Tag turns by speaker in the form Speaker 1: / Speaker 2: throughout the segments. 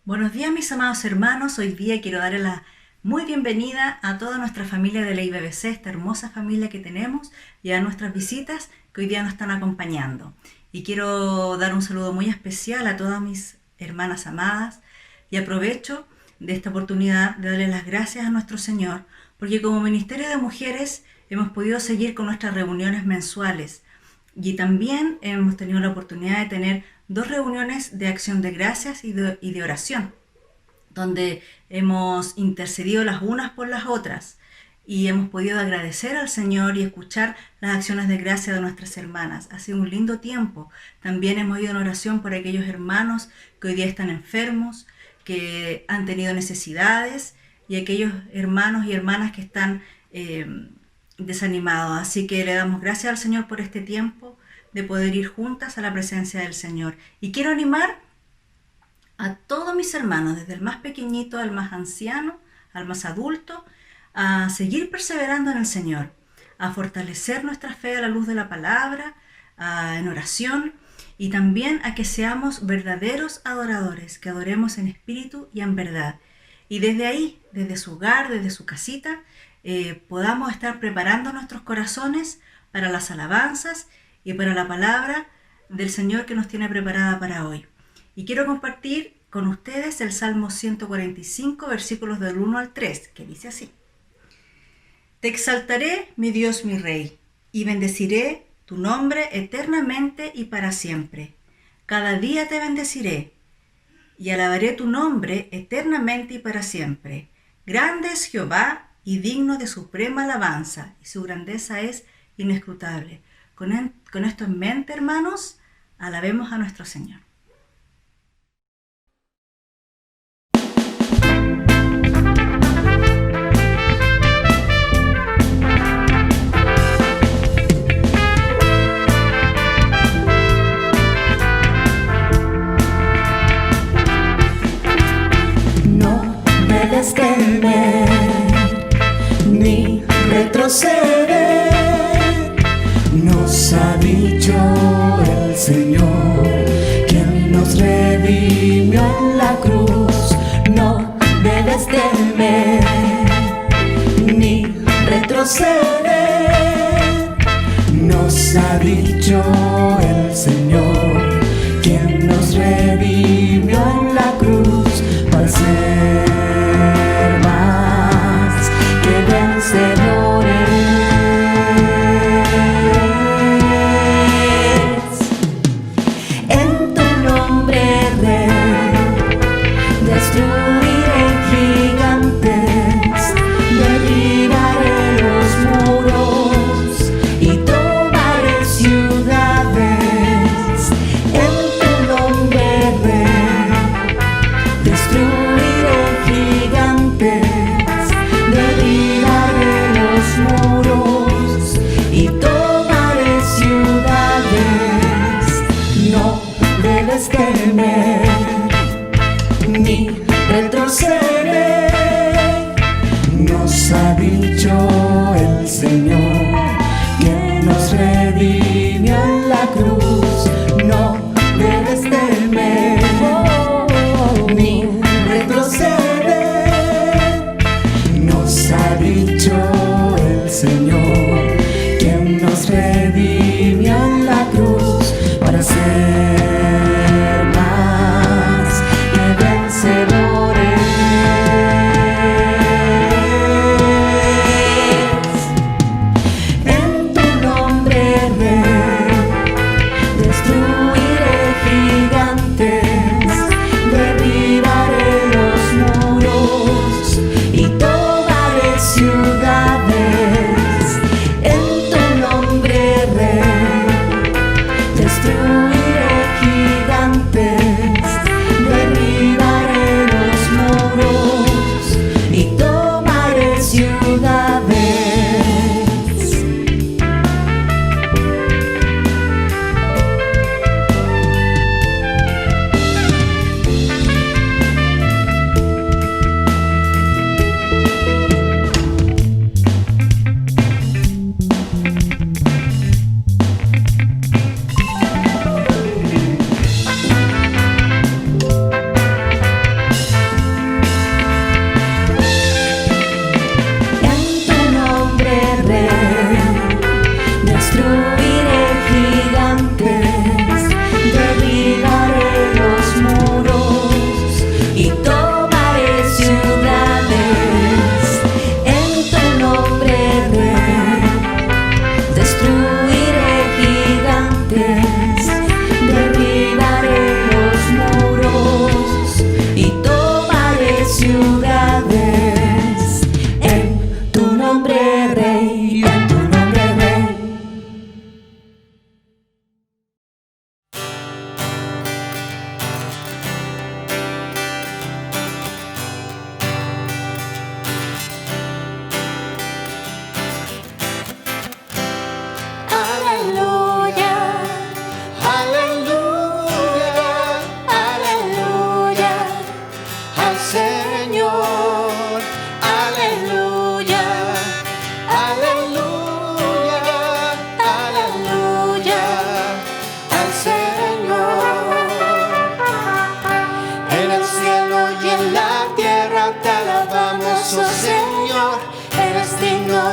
Speaker 1: Buenos días mis amados hermanos, hoy día quiero darle la muy bienvenida a toda nuestra familia de la IBBC, esta hermosa familia que tenemos y a nuestras visitas que hoy día nos están acompañando. Y quiero dar un saludo muy especial a todas mis hermanas amadas y aprovecho de esta oportunidad de darle las gracias a nuestro Señor porque como Ministerio de Mujeres hemos podido seguir con nuestras reuniones mensuales y también hemos tenido la oportunidad de tener 2 reuniones de acción de gracias y de oración, donde hemos intercedido las unas por las otras y hemos podido agradecer al Señor y escuchar las acciones de gracia de nuestras hermanas. Ha sido un lindo tiempo. También hemos ido en oración por aquellos hermanos que hoy día están enfermos, que han tenido necesidades y aquellos hermanos y hermanas que están desanimados. Así que le damos gracias al Señor por este tiempo de poder ir juntas a la presencia del Señor. Y quiero animar a todos mis hermanos, desde el más pequeñito al más anciano, al más adulto, a seguir perseverando en el Señor, a fortalecer nuestra fe a la luz de la palabra, en oración, y también a que seamos verdaderos adoradores, que adoremos en espíritu y en verdad. Y desde ahí, desde su hogar, desde su casita, podamos estar preparando nuestros corazones para las alabanzas y para la palabra del Señor que nos tiene preparada para hoy. Y quiero compartir con ustedes el Salmo 145, versículos del 1 al 3, que dice así: Te exaltaré, mi Dios, mi Rey, y bendeciré tu nombre eternamente y para siempre. Cada día te bendeciré, y alabaré tu nombre eternamente y para siempre. Grande es Jehová, y digno de suprema alabanza, y su grandeza es inescrutable. Con esto en mente, hermanos, alabemos a nuestro Señor.
Speaker 2: No debes temer ni retroceder. Nos ha dicho el Señor, quien nos redimió en la cruz. No debes temer ni retroceder. Nos ha dicho el Señor, quien nos redimió en la cruz, para ser más que vencedores. Ni retroceder. Nos ha dicho el Señor, que nos redimió en la cruz. No debes temer ni retroceder. Nos ha dicho el Señor, quien nos redimió en la cruz, para ser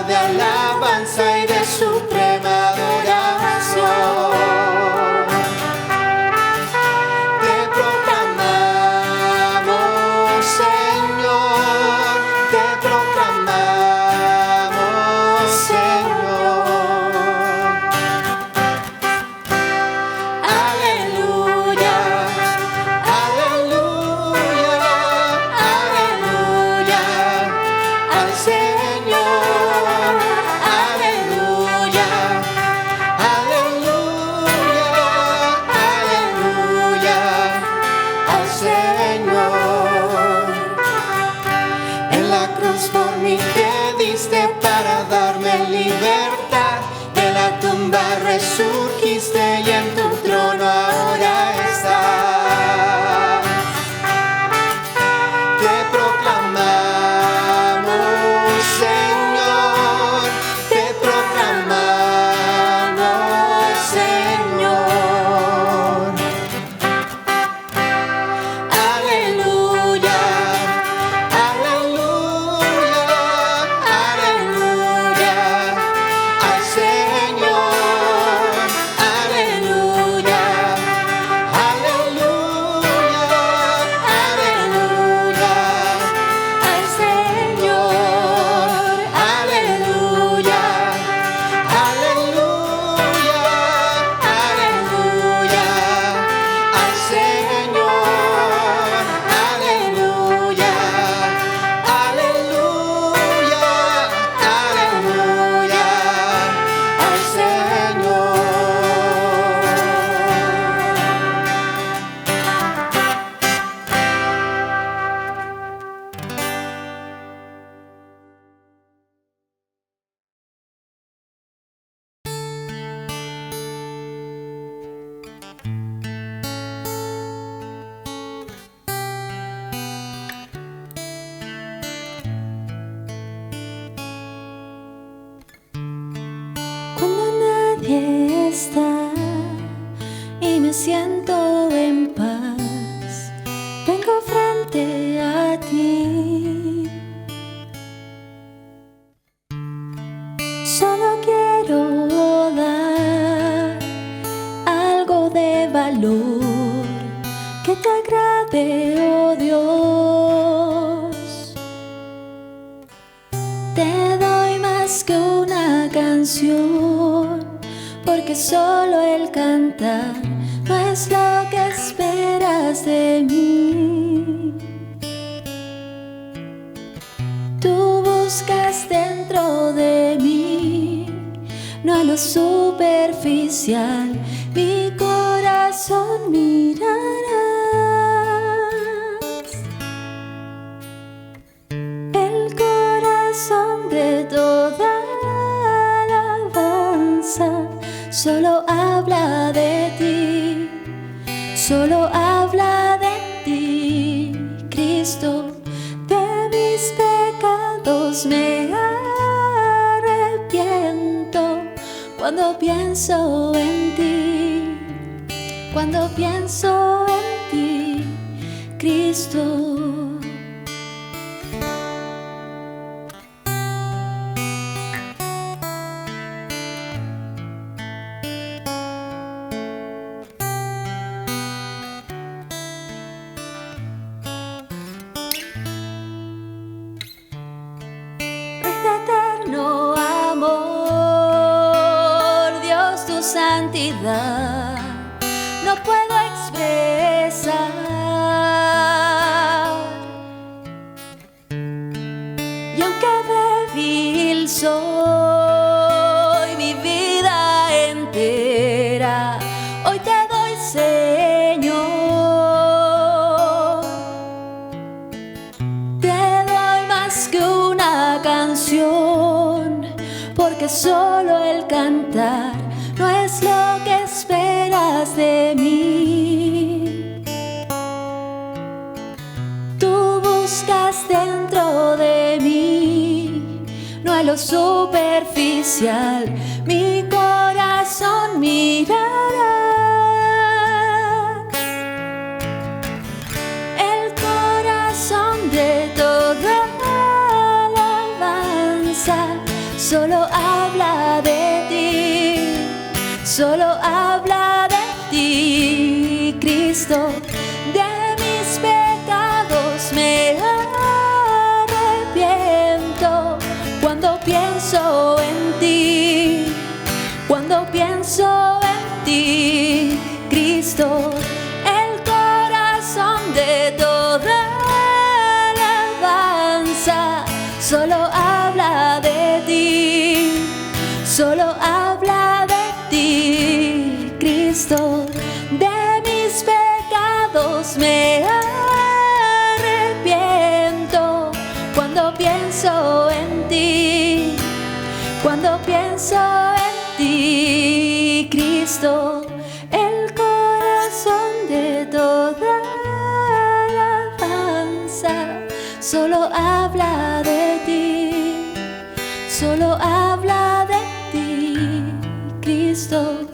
Speaker 2: de alabanza y de suprema adoración. Te proclamamos, Señor, te proclamamos, Señor. Aleluya, aleluya, aleluya al Señor. Aleluya, aleluya, aleluya al Señor. En la cruz por mí te diste para darme libertad. De la tumba resurgiste y en tu trono ahora estás. Te proclamamos, Señor, te proclamamos, Señor. Aleluya, aleluya, aleluya al Señor. Aleluya, aleluya, aleluya al Señor. Aleluya, aleluya, aleluya al Señor. Aleluya, aleluya, aleluya al Señor. Cuando nadie está y me siento en paz, vengo frente a ti. Solo quiero dar algo de valor que te agrade, oh Dios. Te doy más que una canción, porque solo el cantar no es lo que esperas de mí. Tú buscas dentro de mí, no a lo superficial, mi corazón mirarás. El corazón de toda alabanza solo habla de ti, solo habla de ti, Cristo. De mis pecados me arrepiento cuando pienso en ti, cuando pienso en ti, Cristo. Eterno amor, Dios, tu santidad no puedo expresar. Y aunque débil soy, mi vida entera hoy te doy, Señor. Te doy más que una canción, porque solo el cantar no es lo que esperas de mí. Tú buscas dentro de mí, no a lo superficial, mi corazón mirarás. El corazón de toda alabanza
Speaker 3: solo habla de ti, solo habla de ti, Cristo. De mis pecados me arrepiento cuando pienso en ti, cuando pienso en ti, Cristo. El corazón de toda alabanza solo habla de ti, solo habla de ti, Cristo. De mis pecados me arrepiento cuando pienso en ti, cuando pienso en ti, Cristo. El corazón de toda alabanza solo habla de ti, solo habla de ti, Cristo.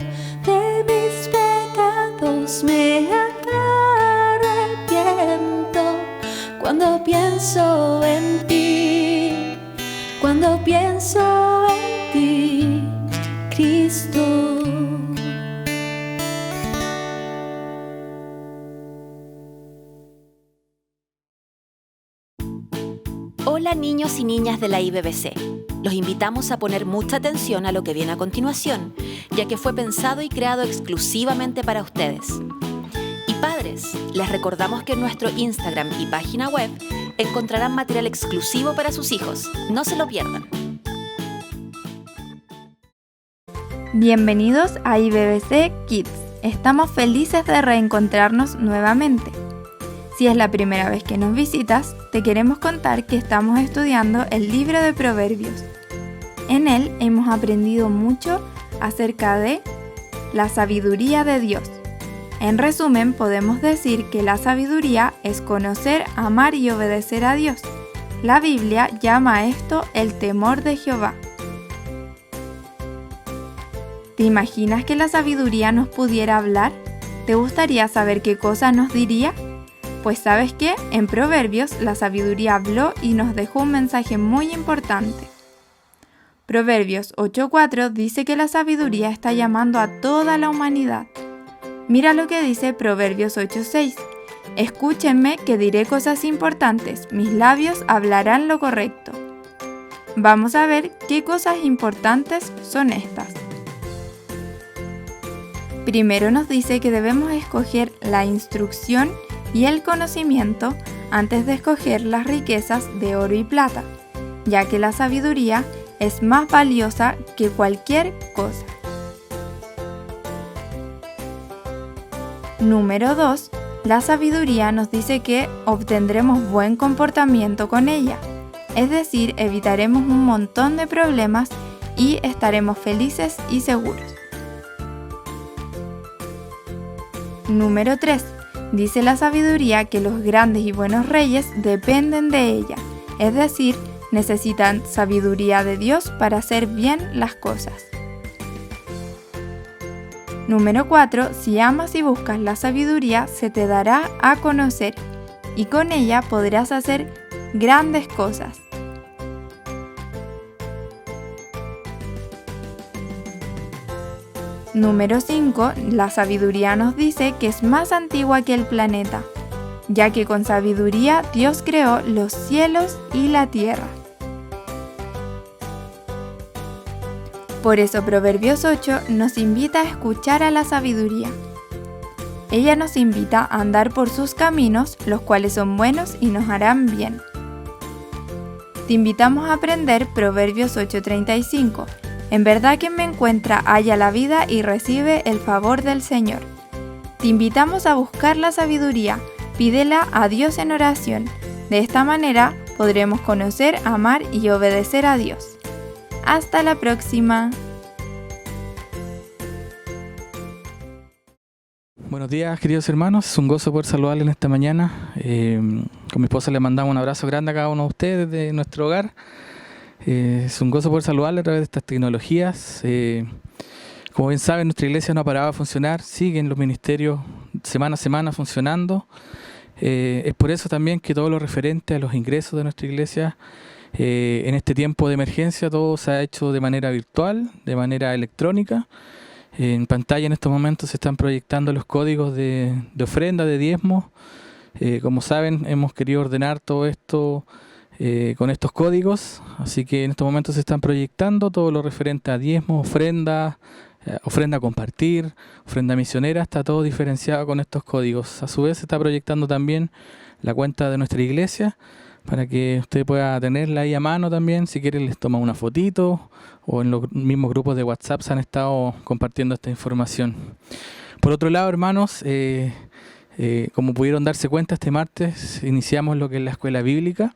Speaker 3: De mis pecados me arrepiento cuando pienso en ti, cuando pienso en ti, Cristo.
Speaker 4: Hola niños y niñas de la IBBC. Los invitamos a poner mucha atención a lo que viene a continuación, ya que fue pensado y creado exclusivamente para ustedes. Y padres, les recordamos que en nuestro Instagram y página web encontrarán material exclusivo para sus hijos. No se lo pierdan.
Speaker 5: Bienvenidos a IBBC Kids. Estamos felices de reencontrarnos nuevamente. Si es la primera vez que nos visitas, te queremos contar que estamos estudiando el libro de Proverbios. En él hemos aprendido mucho acerca de la sabiduría de Dios. En resumen, podemos decir que la sabiduría es conocer, amar y obedecer a Dios. La Biblia llama a esto el temor de Jehová. ¿Te imaginas que la sabiduría nos pudiera hablar? ¿Te gustaría saber qué cosa nos diría? Pues ¿sabes qué? En Proverbios la sabiduría habló y nos dejó un mensaje muy importante. Proverbios 8:4 dice que la sabiduría está llamando a toda la humanidad. Mira lo que dice Proverbios 8:6. Escúchenme que diré cosas importantes, mis labios hablarán lo correcto. Vamos a ver qué cosas importantes son estas. Primero nos dice que debemos escoger la instrucción y el conocimiento antes de escoger las riquezas de oro y plata, ya que la sabiduría es más valiosa que cualquier cosa. Número 2. La sabiduría nos dice que obtendremos buen comportamiento con ella, es decir, evitaremos un montón de problemas y estaremos felices y seguros. Número 3. Dice la sabiduría que los grandes y buenos reyes dependen de ella, es decir, necesitan sabiduría de Dios para hacer bien las cosas. Número 4. Si amas y buscas la sabiduría, se te dará a conocer, y con ella podrás hacer grandes cosas. Número 5. La sabiduría nos dice que es más antigua que el planeta, ya que con sabiduría Dios creó los cielos y la tierra. Por eso Proverbios 8 nos invita a escuchar a la sabiduría. Ella nos invita a andar por sus caminos, los cuales son buenos y nos harán bien. Te invitamos a aprender Proverbios 8:35. En verdad quien me encuentra halla la vida y recibe el favor del Señor. Te invitamos a buscar la sabiduría, pídela a Dios en oración. De esta manera podremos conocer, amar y obedecer a Dios. Hasta la próxima.
Speaker 6: Buenos días, queridos hermanos. Es un gozo poder saludarles en esta mañana. Con mi esposa le mandamos un abrazo grande a cada uno de ustedes de nuestro hogar. Es un gozo poder saludarles a través de estas tecnologías. Como bien saben, nuestra iglesia no ha parado de funcionar. Siguen los ministerios semana a semana funcionando. Es por eso también que todo lo referente a los ingresos de nuestra iglesia En este tiempo de emergencia todo se ha hecho de manera virtual, de manera electrónica. En pantalla en estos momentos se están proyectando los códigos de ofrenda, de diezmo. Como saben, hemos querido ordenar todo esto con estos códigos, así que en estos momentos se están proyectando todo lo referente a diezmo, ofrenda, ofrenda a compartir, ofrenda misionera, está todo diferenciado con estos códigos. A su vez se está proyectando también la cuenta de nuestra iglesia para que usted pueda tenerla ahí a mano también. Si quiere les toma una fotito, o en los mismos grupos de WhatsApp se han estado compartiendo esta información. Por otro lado, hermanos, como pudieron darse cuenta, este martes iniciamos lo que es la escuela bíblica.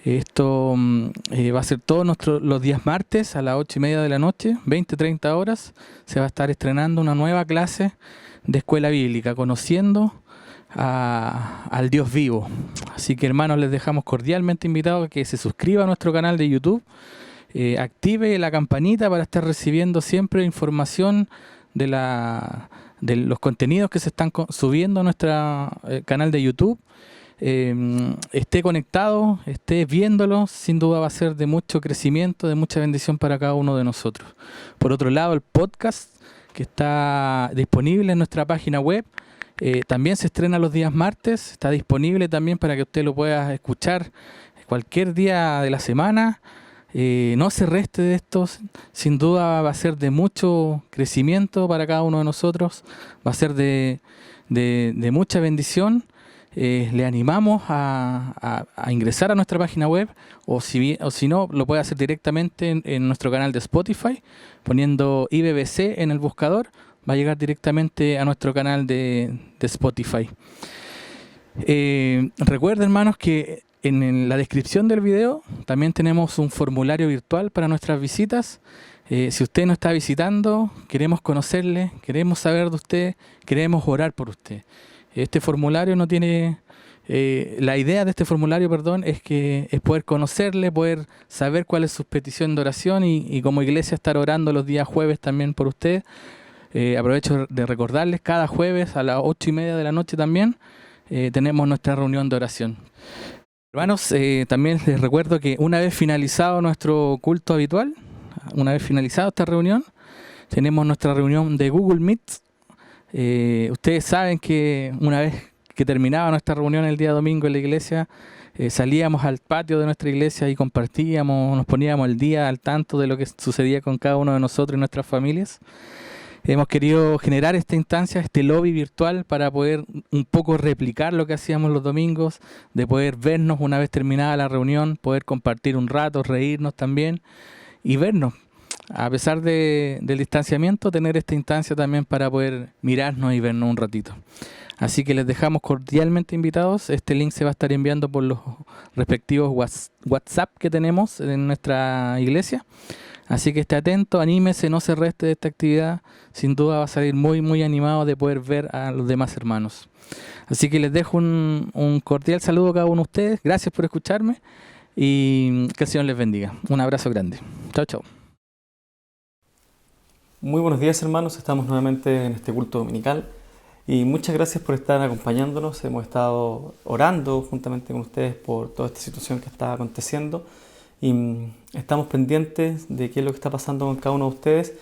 Speaker 6: Esto va a ser todos los días martes a las 8:30 de la noche, 20-30 horas. Se va a estar estrenando una nueva clase de escuela bíblica, conociendo al Dios vivo. Así que, hermanos, les dejamos cordialmente invitados a que se suscriba a nuestro canal de YouTube, active la campanita para estar recibiendo siempre información de los contenidos que se están subiendo a nuestro canal de YouTube. Esté conectado, esté viéndolo, sin duda va a ser de mucho crecimiento, de mucha bendición para cada uno de nosotros. Por otro lado, el podcast que está disponible en nuestra página web también se estrena los días martes, está disponible también para que usted lo pueda escuchar cualquier día de la semana. No se reste de estos, sin duda va a ser de mucho crecimiento para cada uno de nosotros, va a ser de mucha bendición. Le animamos a ingresar a nuestra página web, o si no, lo puede hacer directamente en nuestro canal de Spotify, poniendo IBBC en el buscador, va a llegar directamente a nuestro canal de Spotify. Recuerden, hermanos, que en la descripción del video también tenemos un formulario virtual para nuestras visitas. Si usted nos está visitando, queremos conocerle, queremos saber de usted, queremos orar por usted. Este formulario no tiene... la idea de este formulario, es poder conocerle, poder saber cuál es su petición de oración y como iglesia estar orando los días jueves también por usted. Aprovecho de recordarles, cada jueves a las 8:30 de la noche también tenemos nuestra reunión de oración. Hermanos, también les recuerdo que una vez finalizado nuestro culto habitual, una vez finalizado esta reunión, tenemos nuestra reunión de Google Meet. Ustedes saben que una vez que terminaba nuestra reunión el día domingo en la iglesia, salíamos al patio de nuestra iglesia y compartíamos, nos poníamos al día, al tanto de lo que sucedía con cada uno de nosotros y nuestras familias. Hemos querido generar esta instancia, este lobby virtual, para poder un poco replicar lo que hacíamos los domingos, de poder vernos una vez terminada la reunión, poder compartir un rato, reírnos también y vernos. A pesar del distanciamiento, tener esta instancia también para poder mirarnos y vernos un ratito. Así que les dejamos cordialmente invitados. Este link se va a estar enviando por los respectivos WhatsApp que tenemos en nuestra iglesia. Así que esté atento, anímese, no se reste de esta actividad. Sin duda va a salir muy, muy animado de poder ver a los demás hermanos. Así que les dejo un cordial saludo a cada uno de ustedes. Gracias por escucharme y que el Señor les bendiga. Un abrazo grande. Chao, chao.
Speaker 7: Muy buenos días, hermanos. Estamos nuevamente en este culto dominical y muchas gracias por estar acompañándonos. Hemos estado orando juntamente con ustedes por toda esta situación que está aconteciendo y estamos pendientes de qué es lo que está pasando con cada uno de ustedes.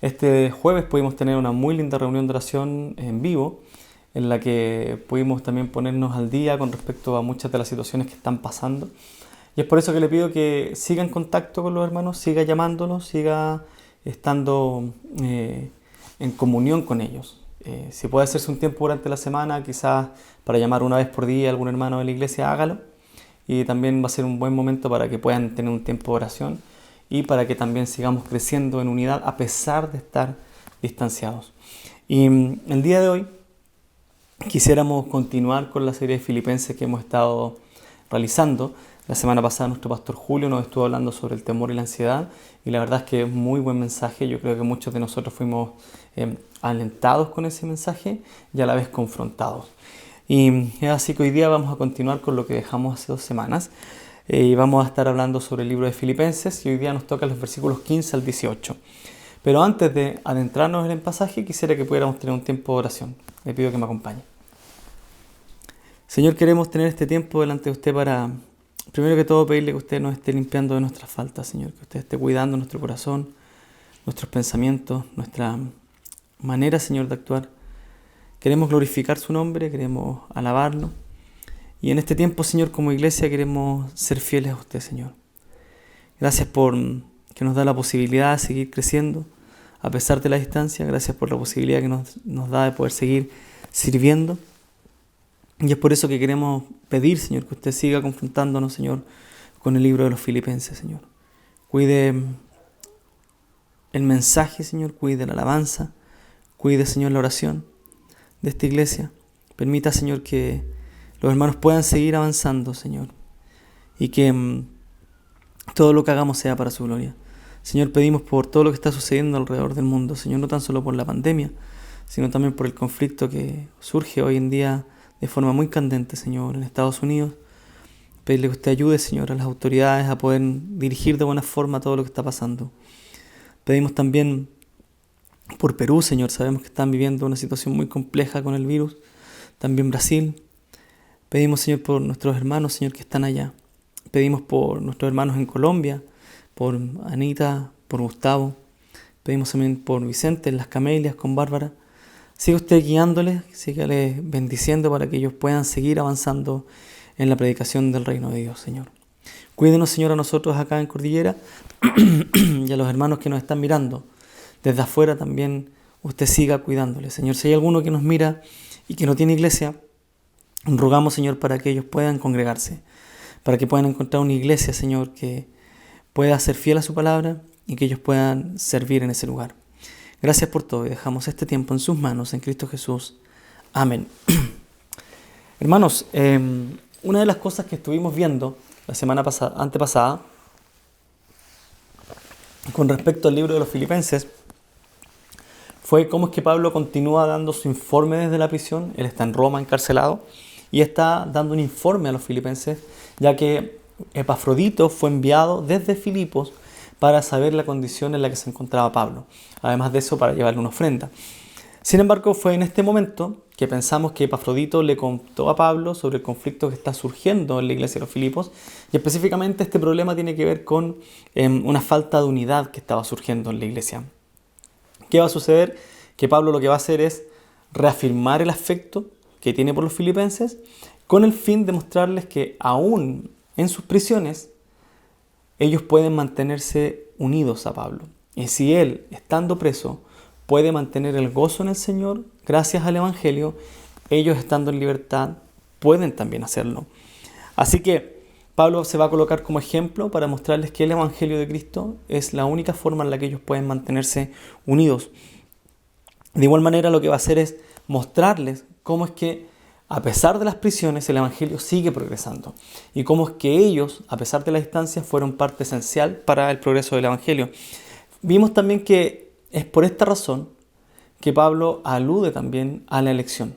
Speaker 7: Este jueves pudimos tener una muy linda reunión de oración en vivo, en la que pudimos también ponernos al día con respecto a muchas de las situaciones que están pasando. Y es por eso que le pido que siga en contacto con los hermanos, siga llamándolos, siga estando en comunión con ellos. Si puede hacerse un tiempo durante la semana, quizás para llamar una vez por día a algún hermano de la iglesia, hágalo. Y también va a ser un buen momento para que puedan tener un tiempo de oración y para que también sigamos creciendo en unidad a pesar de estar distanciados. Y el día de hoy quisiéramos continuar con la serie de Filipenses que hemos estado realizando. La semana pasada nuestro pastor Julio nos estuvo hablando sobre el temor y la ansiedad y la verdad es que es muy buen mensaje. Yo creo que muchos de nosotros fuimos alentados con ese mensaje y a la vez confrontados. Y es así que hoy día vamos a continuar con lo que dejamos hace 2 semanas y vamos a estar hablando sobre el libro de Filipenses y hoy día nos toca los versículos 15 al 18. Pero antes de adentrarnos en el pasaje quisiera que pudiéramos tener un tiempo de oración. Le pido que me acompañe. Señor, queremos tener este tiempo delante de usted para primero que todo pedirle que usted nos esté limpiando de nuestras faltas, Señor, que usted esté cuidando nuestro corazón, nuestros pensamientos, nuestra manera, Señor, de actuar. Queremos glorificar su nombre, queremos alabarlo. Y en este tiempo, Señor, como iglesia queremos ser fieles a usted, Señor. Gracias por que nos da la posibilidad de seguir creciendo a pesar de la distancia. Gracias por la posibilidad que nos da de poder seguir sirviendo. Y es por eso que queremos pedir, Señor, que usted siga confrontándonos, Señor, con el libro de los Filipenses, Señor. Cuide el mensaje, Señor, cuide la alabanza, cuide, Señor, la oración de esta iglesia. Permita, Señor, que los hermanos puedan seguir avanzando, Señor, y que todo lo que hagamos sea para su gloria. Señor, pedimos por todo lo que está sucediendo alrededor del mundo, Señor, no tan solo por la pandemia, sino también por el conflicto que surge hoy en día de forma muy candente, Señor, en Estados Unidos. Pedirle que usted ayude, Señor, a las autoridades a poder dirigir de buena forma todo lo que está pasando. Pedimos también por Perú, Señor, sabemos que están viviendo una situación muy compleja con el virus. También Brasil. Pedimos, Señor, por nuestros hermanos, Señor, que están allá. Pedimos por nuestros hermanos en Colombia, por Anita, por Gustavo. Pedimos también por Vicente, en las Camelias, con Bárbara. Siga usted guiándoles, sígale bendiciendo para que ellos puedan seguir avanzando en la predicación del reino de Dios, Señor. Cuídenos, Señor, a nosotros acá en Cordillera y a los hermanos que nos están mirando. Desde afuera también usted siga cuidándoles, Señor. Si hay alguno que nos mira y que no tiene iglesia, rogamos, Señor, para que ellos puedan congregarse, para que puedan encontrar una iglesia, Señor, que pueda ser fiel a su palabra y que ellos puedan servir en ese lugar. Gracias por todo y dejamos este tiempo en sus manos, en Cristo Jesús. Amén. Hermanos, una de las cosas que estuvimos viendo la semana antepasada con respecto al libro de los Filipenses fue cómo es que Pablo continúa dando su informe desde la prisión. Él está en Roma encarcelado y está dando un informe a los filipenses, ya que Epafrodito fue enviado desde Filipos para saber la condición en la que se encontraba Pablo. Además de eso, para llevarle una ofrenda. Sin embargo, fue en este momento que pensamos que Epafrodito le contó a Pablo sobre el conflicto que está surgiendo en la iglesia de los Filipos, y específicamente este problema tiene que ver con una falta de unidad que estaba surgiendo en la iglesia. ¿Qué va a suceder? Que Pablo lo que va a hacer es reafirmar el afecto que tiene por los filipenses con el fin de mostrarles que aún en sus prisiones ellos pueden mantenerse unidos a Pablo. Y si él, estando preso, puede mantener el gozo en el Señor gracias al Evangelio, ellos estando en libertad pueden también hacerlo. Así que Pablo se va a colocar como ejemplo para mostrarles que el Evangelio de Cristo es la única forma en la que ellos pueden mantenerse unidos. De igual manera, lo que va a hacer es mostrarles cómo es que, a pesar de las prisiones, el Evangelio sigue progresando. Y cómo es que ellos, a pesar de la distancia, fueron parte esencial para el progreso del Evangelio. Vimos también que es por esta razón que Pablo alude también a la elección.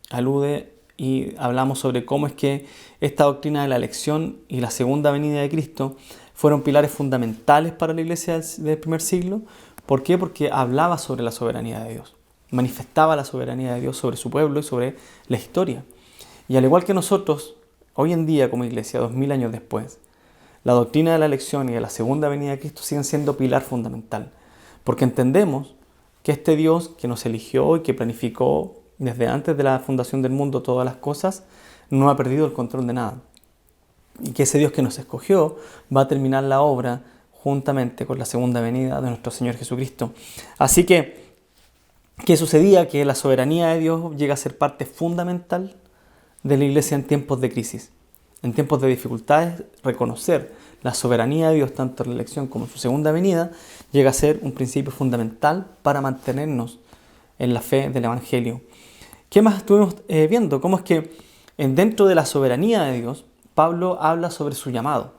Speaker 7: Alude y hablamos sobre cómo es que esta doctrina de la elección y la segunda venida de Cristo fueron pilares fundamentales para la iglesia del primer siglo. ¿Por qué? Porque hablaba sobre la soberanía de Dios. Manifestaba la soberanía de Dios sobre su pueblo y sobre la historia. Y al igual que nosotros, hoy en día como iglesia, 2000 años después, la doctrina de la elección y de la segunda venida de Cristo siguen siendo pilar fundamental. Porque entendemos que este Dios que nos eligió y que planificó desde antes de la fundación del mundo todas las cosas, no ha perdido el control de nada. Y que ese Dios que nos escogió va a terminar la obra juntamente con la segunda venida de nuestro Señor Jesucristo. Así que, ¿qué sucedía? Que la soberanía de Dios llega a ser parte fundamental de la iglesia en tiempos de crisis. En tiempos de dificultades, reconocer la soberanía de Dios, tanto en la elección como en su segunda venida, llega a ser un principio fundamental para mantenernos en la fe del Evangelio. ¿Qué más estuvimos viendo? Cómo es que dentro de la soberanía de Dios, Pablo habla sobre su llamado.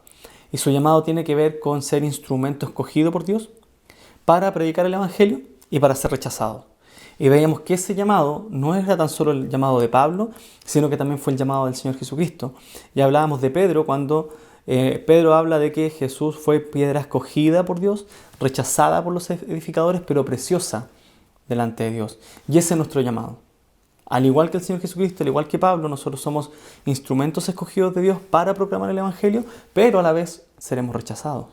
Speaker 7: Y su llamado tiene que ver con ser instrumento escogido por Dios para predicar el Evangelio y para ser rechazado. Y veíamos que ese llamado no era tan solo el llamado de Pablo, sino que también fue el llamado del Señor Jesucristo. Y hablábamos de Pedro cuando Pedro habla de que Jesús fue piedra escogida por Dios, rechazada por los edificadores, pero preciosa delante de Dios. Y ese es nuestro llamado. Al igual que el Señor Jesucristo, al igual que Pablo, nosotros somos instrumentos escogidos de Dios para proclamar el Evangelio, pero a la vez seremos rechazados.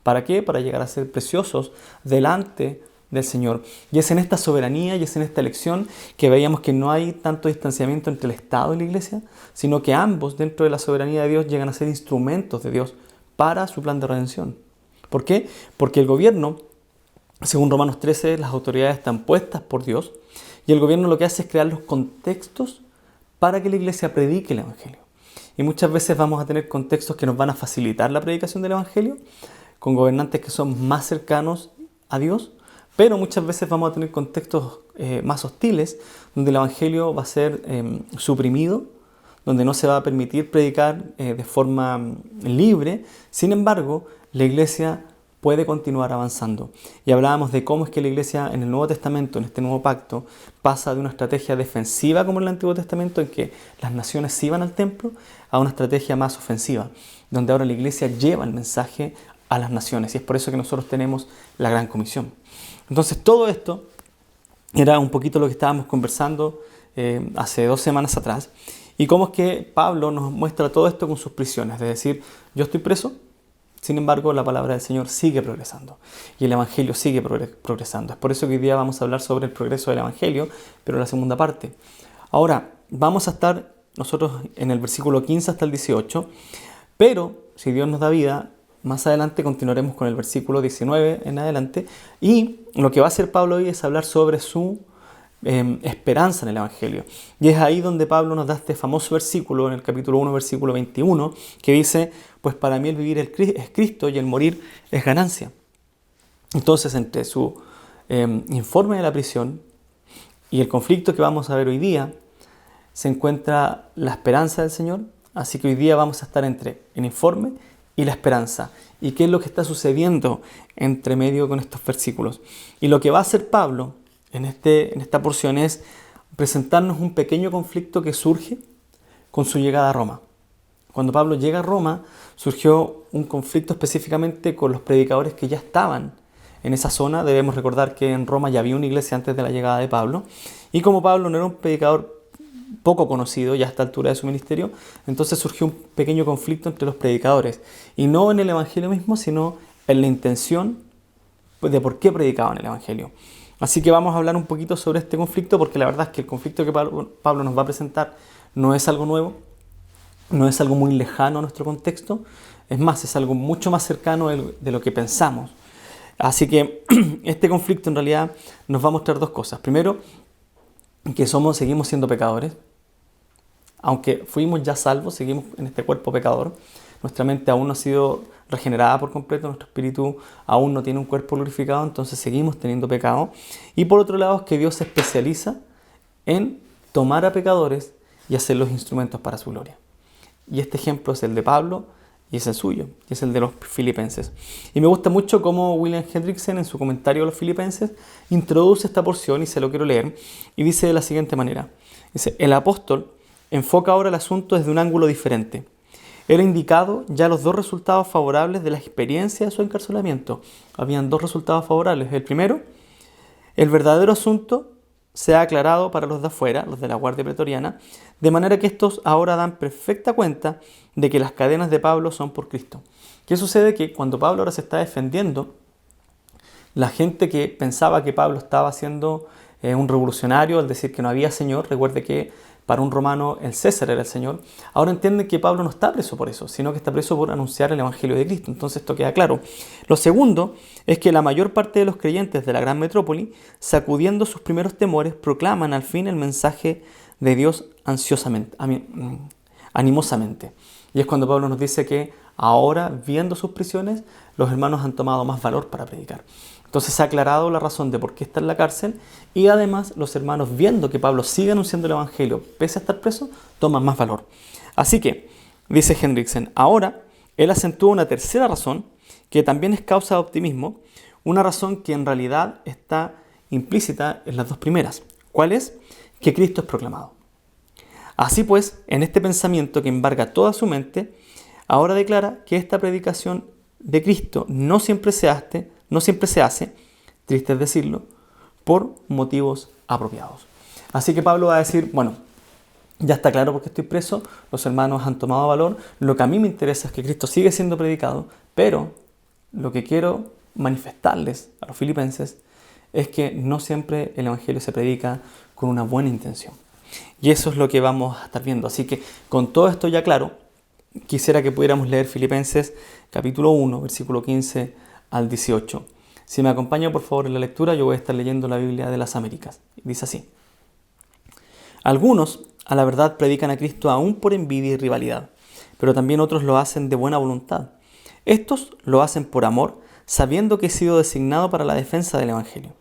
Speaker 7: ¿Para qué? Para llegar a ser preciosos delante del Señor. Y es en esta soberanía y es en esta elección que veíamos que no hay tanto distanciamiento entre el Estado y la Iglesia, sino que ambos, dentro de la soberanía de Dios, llegan a ser instrumentos de Dios para su plan de redención. ¿Por qué? Porque el gobierno, según Romanos 13, las autoridades están puestas por Dios, y el gobierno lo que hace es crear los contextos para que la Iglesia predique el Evangelio. Y muchas veces vamos a tener contextos que nos van a facilitar la predicación del Evangelio, con gobernantes que son más cercanos a Dios, pero muchas veces vamos a tener contextos más hostiles, donde el Evangelio va a ser suprimido, donde no se va a permitir predicar de forma libre. Sin embargo, la Iglesia puede continuar avanzando. Y hablábamos de cómo es que la Iglesia en el Nuevo Testamento, en este nuevo pacto, pasa de una estrategia defensiva como en el Antiguo Testamento, en que las naciones se iban al templo, a una estrategia más ofensiva, donde ahora la Iglesia lleva el mensaje a las naciones. Y es por eso que nosotros tenemos la Gran Comisión. Entonces todo esto era un poquito lo que estábamos conversando hace 2 semanas atrás. Y cómo es que Pablo nos muestra todo esto con sus prisiones. Es decir, yo estoy preso, sin embargo la palabra del Señor sigue progresando. Y el Evangelio sigue progresando. Es por eso que hoy día vamos a hablar sobre el progreso del Evangelio, pero en la segunda parte. Ahora, vamos a estar nosotros en el versículo 15 hasta el 18. Pero, si Dios nos da vida, más adelante continuaremos con el versículo 19 en adelante. Y lo que va a hacer Pablo hoy es hablar sobre su esperanza en el Evangelio. Y es ahí donde Pablo nos da este famoso versículo en el capítulo 1, versículo 21, que dice: pues para mí el vivir es Cristo y el morir es ganancia. Entonces, entre su informe de la prisión y el conflicto que vamos a ver hoy día, se encuentra la esperanza del Señor. Así que hoy día vamos a estar entre el informe y la esperanza. ¿Y qué es lo que está sucediendo entre medio con estos versículos? Y lo que va a hacer Pablo en esta porción es presentarnos un pequeño conflicto que surge con su llegada a Roma. Cuando Pablo llega a Roma, surgió un conflicto específicamente con los predicadores que ya estaban en esa zona. Debemos recordar que en Roma ya había una iglesia antes de la llegada de Pablo. Y como Pablo no era un predicador poco conocido ya a esta altura de su ministerio, entonces surgió un pequeño conflicto entre los predicadores. Y no en el Evangelio mismo, sino en la intención de por qué predicaban el Evangelio. Así que vamos a hablar un poquito sobre este conflicto, porque la verdad es que el conflicto que Pablo nos va a presentar no es algo nuevo, no es algo muy lejano a nuestro contexto, es más, es algo mucho más cercano de lo que pensamos. Así que este conflicto en realidad nos va a mostrar 2 cosas. Primero, que seguimos siendo pecadores. Aunque fuimos ya salvos, seguimos en este cuerpo pecador. Nuestra mente aún no ha sido regenerada por completo, nuestro espíritu aún no tiene un cuerpo glorificado, entonces seguimos teniendo pecado. Y por otro lado es que Dios se especializa en tomar a pecadores y hacerlos instrumentos para su gloria. Y este ejemplo es el de Pablo y es el suyo, y es el de los filipenses. Y me gusta mucho cómo William Hendrickson en su comentario a los filipenses introduce esta porción, y se lo quiero leer, y dice de la siguiente manera. Dice: el apóstol enfoca ahora el asunto desde un ángulo diferente. Él ha indicado ya los 2 resultados favorables de la experiencia de su encarcelamiento. Habían 2 resultados favorables. El primero, el verdadero asunto se ha aclarado para los de afuera, los de la Guardia Pretoriana, de manera que estos ahora dan perfecta cuenta de que las cadenas de Pablo son por Cristo. ¿Qué sucede? Que cuando Pablo ahora se está defendiendo, la gente que pensaba que Pablo estaba siendo un revolucionario al decir que no había Señor, recuerde que para un romano el César era el Señor, ahora entienden que Pablo no está preso por eso, sino que está preso por anunciar el Evangelio de Cristo. Entonces esto queda claro. Lo segundo es que la mayor parte de los creyentes de la gran metrópoli, sacudiendo sus primeros temores, proclaman al fin el mensaje de Dios animosamente. Y es cuando Pablo nos dice que ahora, viendo sus prisiones, los hermanos han tomado más valor para predicar. Entonces se ha aclarado la razón de por qué está en la cárcel, y además los hermanos, viendo que Pablo sigue anunciando el Evangelio pese a estar preso, toman más valor. Así que, dice Hendrickson, ahora él acentúa una tercera razón que también es causa de optimismo, una razón que en realidad está implícita en las 2 primeras. ¿Cuál es? Que Cristo es proclamado. Así pues, en este pensamiento que embarga toda su mente, ahora declara que esta predicación de Cristo no siempre se hace, triste es decirlo, por motivos apropiados. Así que Pablo va a decir, bueno, ya está claro por qué estoy preso, los hermanos han tomado valor, lo que a mí me interesa es que Cristo sigue siendo predicado, pero lo que quiero manifestarles a los filipenses es que no siempre el Evangelio se predica con una buena intención. Y eso es lo que vamos a estar viendo. Así que con todo esto ya claro, quisiera que pudiéramos leer Filipenses capítulo 1, versículo 15 al 18. Si me acompaña por favor en la lectura, yo voy a estar leyendo la Biblia de las Américas. Dice así: algunos a la verdad predican a Cristo aún por envidia y rivalidad, pero también otros lo hacen de buena voluntad. Estos lo hacen por amor, sabiendo que he sido designado para la defensa del Evangelio.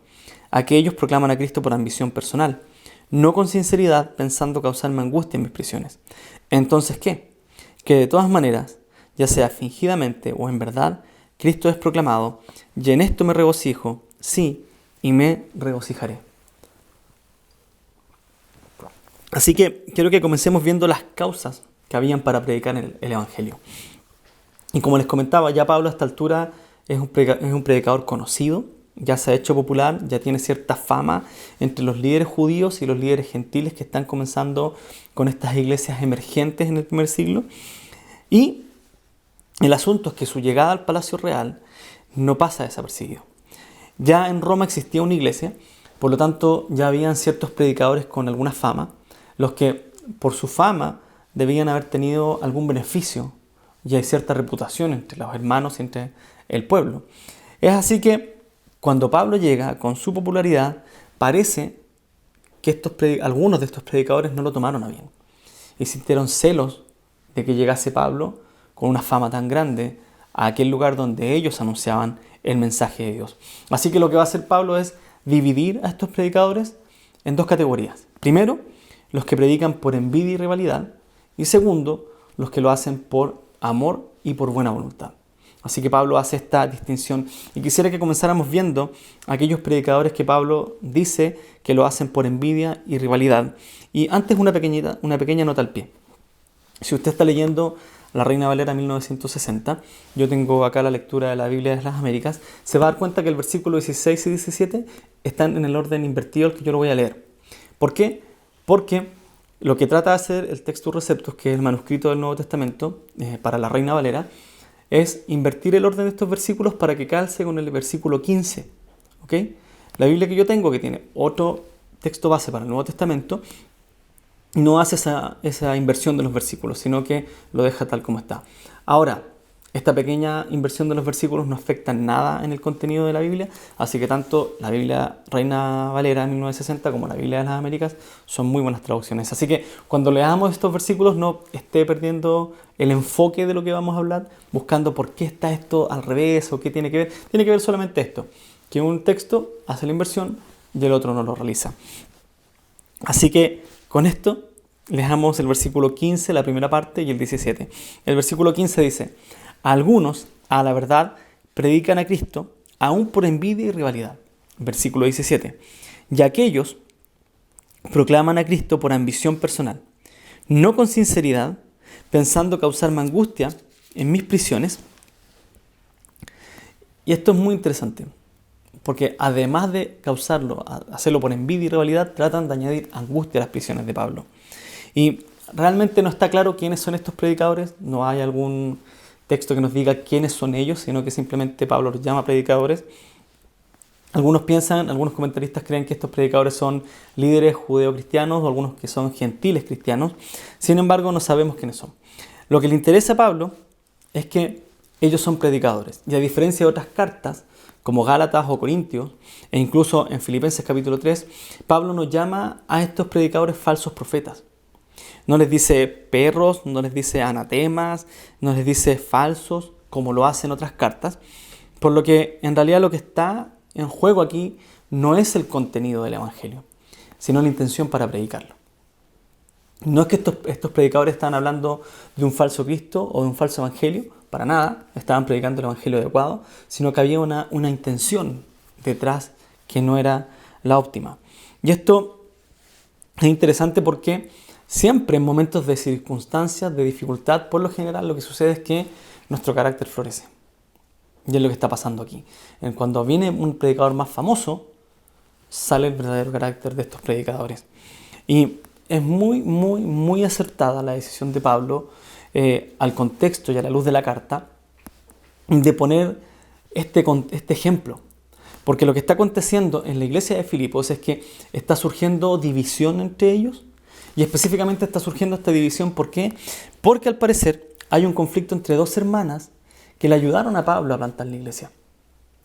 Speaker 7: Aquellos proclaman a Cristo por ambición personal, no con sinceridad, pensando causarme angustia en mis prisiones. Entonces, ¿qué? Que de todas maneras, ya sea fingidamente o en verdad, Cristo es proclamado, y en esto me regocijo, sí, y me regocijaré. Así que quiero que comencemos viendo las causas que habían para predicar el Evangelio. Y como les comentaba, ya Pablo a esta altura es un predicador conocido, ya se ha hecho popular, ya tiene cierta fama entre los líderes judíos y los líderes gentiles que están comenzando con estas iglesias emergentes en el primer siglo. Y el asunto es que su llegada al Palacio Real no pasa desapercibido. Ya en Roma existía una iglesia, por lo tanto ya habían ciertos predicadores con alguna fama, los que por su fama debían haber tenido algún beneficio y hay cierta reputación entre los hermanos y entre el pueblo. Es así que cuando Pablo llega con su popularidad, parece que algunos de estos predicadores no lo tomaron a bien y sintieron celos de que llegase Pablo con una fama tan grande a aquel lugar donde ellos anunciaban el mensaje de Dios. Así que lo que va a hacer Pablo es dividir a estos predicadores en dos categorías. Primero, los que predican por envidia y rivalidad, y segundo, los que lo hacen por amor y por buena voluntad. Así que Pablo hace esta distinción y quisiera que comenzáramos viendo aquellos predicadores que Pablo dice que lo hacen por envidia y rivalidad. Y antes una pequeña nota al pie. Si usted está leyendo La Reina Valera 1960, yo tengo acá la lectura de la Biblia de las Américas, se va a dar cuenta que el versículo 16 y 17 están en el orden invertido al que yo lo voy a leer. ¿Por qué? Porque lo que trata de hacer el Textus Receptus, que es el manuscrito del Nuevo Testamento para la Reina Valera, es invertir el orden de estos versículos para que calce con el versículo 15. ¿Okay? La Biblia que yo tengo, que tiene otro texto base para el Nuevo Testamento, no hace esa inversión de los versículos, sino que lo deja tal como está. Ahora, esta pequeña inversión de los versículos no afecta en nada en el contenido de la Biblia, así que tanto la Biblia Reina Valera de 1960 como la Biblia de las Américas son muy buenas traducciones. Así que cuando leamos estos versículos no esté perdiendo el enfoque de lo que vamos a hablar, buscando por qué está esto al revés o qué tiene que ver. Tiene que ver solamente esto, que un texto hace la inversión y el otro no lo realiza. Así que con esto leamos el versículo 15, la primera parte, y el 17. El versículo 15 dice: algunos, a la verdad, predican a Cristo aún por envidia y rivalidad. Versículo 17. Y aquellos proclaman a Cristo por ambición personal, no con sinceridad, pensando causarme angustia en mis prisiones. Y esto es muy interesante, porque además de hacerlo por envidia y rivalidad, tratan de añadir angustia a las prisiones de Pablo. Y realmente no está claro quiénes son estos predicadores, no hay algún texto que nos diga quiénes son ellos, sino que simplemente Pablo los llama predicadores. Algunos comentaristas creen que estos predicadores son líderes judeocristianos o algunos que son gentiles cristianos. Sin embargo, no sabemos quiénes son. Lo que le interesa a Pablo es que ellos son predicadores. Y a diferencia de otras cartas, como Gálatas o Corintios, e incluso en Filipenses capítulo 3, Pablo nos llama a estos predicadores falsos profetas. No les dice perros, no les dice anatemas, no les dice falsos, como lo hacen otras cartas. Por lo que en realidad lo que está en juego aquí no es el contenido del Evangelio, sino la intención para predicarlo. No es que estos predicadores estaban hablando de un falso Cristo o de un falso Evangelio, para nada, estaban predicando el Evangelio adecuado, sino que había una intención detrás que no era la óptima. Y esto es interesante porque siempre en momentos de circunstancias, de dificultad, por lo general lo que sucede es que nuestro carácter florece. Y es lo que está pasando aquí. Cuando viene un predicador más famoso, sale el verdadero carácter de estos predicadores. Y es muy, muy, muy acertada la decisión de Pablo, al contexto y a la luz de la carta, de poner este ejemplo. Porque lo que está aconteciendo en la iglesia de Filipos es que está surgiendo división entre ellos, y específicamente está surgiendo esta división, ¿por qué? Porque al parecer hay un conflicto entre dos hermanas que le ayudaron a Pablo a plantar la iglesia.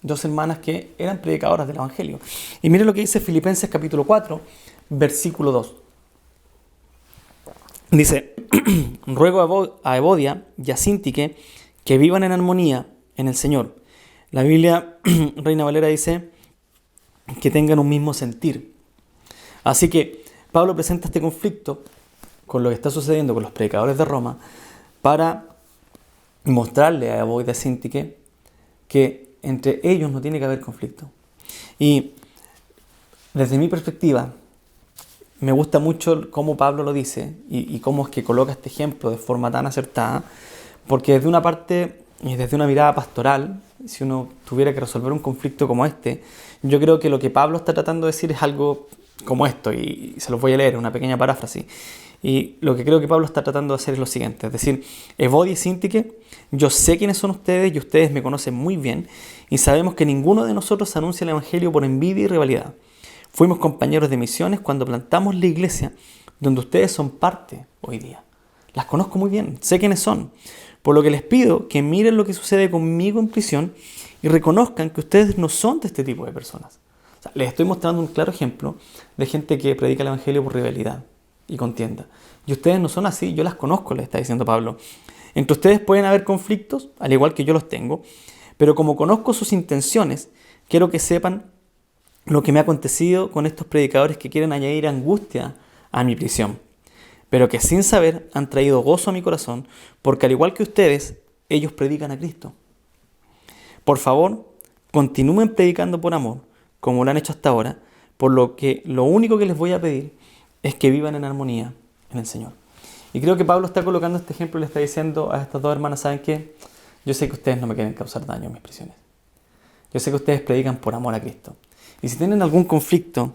Speaker 7: Dos hermanas que eran predicadoras del Evangelio. Y miren lo que dice Filipenses capítulo 4, versículo 2. Dice, ruego a Evodia y a Síntique que vivan en armonía en el Señor. La Biblia Reina Valera dice que tengan un mismo sentir. Así que Pablo presenta este conflicto con lo que está sucediendo con los predicadores de Roma para mostrarle a Evodia y a Síntique que entre ellos no tiene que haber conflicto. Y desde mi perspectiva, me gusta mucho cómo Pablo lo dice y cómo es que coloca este ejemplo de forma tan acertada, porque desde una parte y desde una mirada pastoral, si uno tuviera que resolver un conflicto como este, yo creo que lo que Pablo está tratando de decir es algo como esto, y se los voy a leer, una pequeña paráfrasis. Y lo que creo que Pablo está tratando de hacer es lo siguiente, es decir, Evodia y Síntique, yo sé quiénes son ustedes y ustedes me conocen muy bien y sabemos que ninguno de nosotros anuncia el Evangelio por envidia y rivalidad. Fuimos compañeros de misiones cuando plantamos la iglesia donde ustedes son parte hoy día. Las conozco muy bien, sé quiénes son. Por lo que les pido que miren lo que sucede conmigo en prisión y reconozcan que ustedes no son de este tipo de personas. O sea, les estoy mostrando un claro ejemplo de gente que predica el Evangelio por rivalidad y contienda. Y ustedes no son así, yo las conozco, les está diciendo Pablo. Entre ustedes pueden haber conflictos, al igual que yo los tengo, pero como conozco sus intenciones, quiero que sepan lo que me ha acontecido con estos predicadores que quieren añadir angustia a mi prisión, pero que sin saber han traído gozo a mi corazón, porque al igual que ustedes, ellos predican a Cristo. Por favor, continúen predicando por amor, como lo han hecho hasta ahora, por lo que lo único que les voy a pedir es que vivan en armonía en el Señor. Y creo que Pablo está colocando este ejemplo y le está diciendo a estas dos hermanas, ¿saben qué? Yo sé que ustedes no me quieren causar daño en mis prisiones. Yo sé que ustedes predican por amor a Cristo. Y si tienen algún conflicto,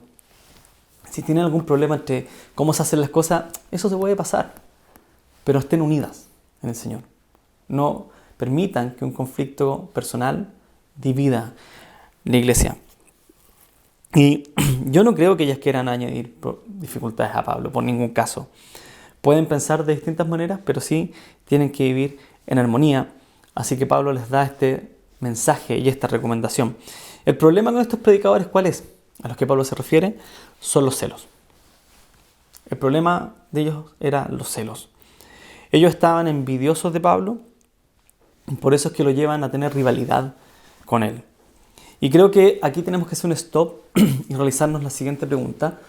Speaker 7: si tienen algún problema entre cómo se hacen las cosas, eso se puede pasar. Pero estén unidas en el Señor. No permitan que un conflicto personal divida la iglesia. Y yo no creo que ellas quieran añadir dificultades a Pablo, por ningún caso. Pueden pensar de distintas maneras, pero sí tienen que vivir en armonía. Así que Pablo les da este mensaje y esta recomendación. El problema con estos predicadores, ¿cuál es? A los que Pablo se refiere, son los celos. El problema de ellos era los celos. Ellos estaban envidiosos de Pablo, y por eso es que lo llevan a tener rivalidad con él. Y creo que aquí tenemos que hacer un stop y realizarnos la siguiente pregunta.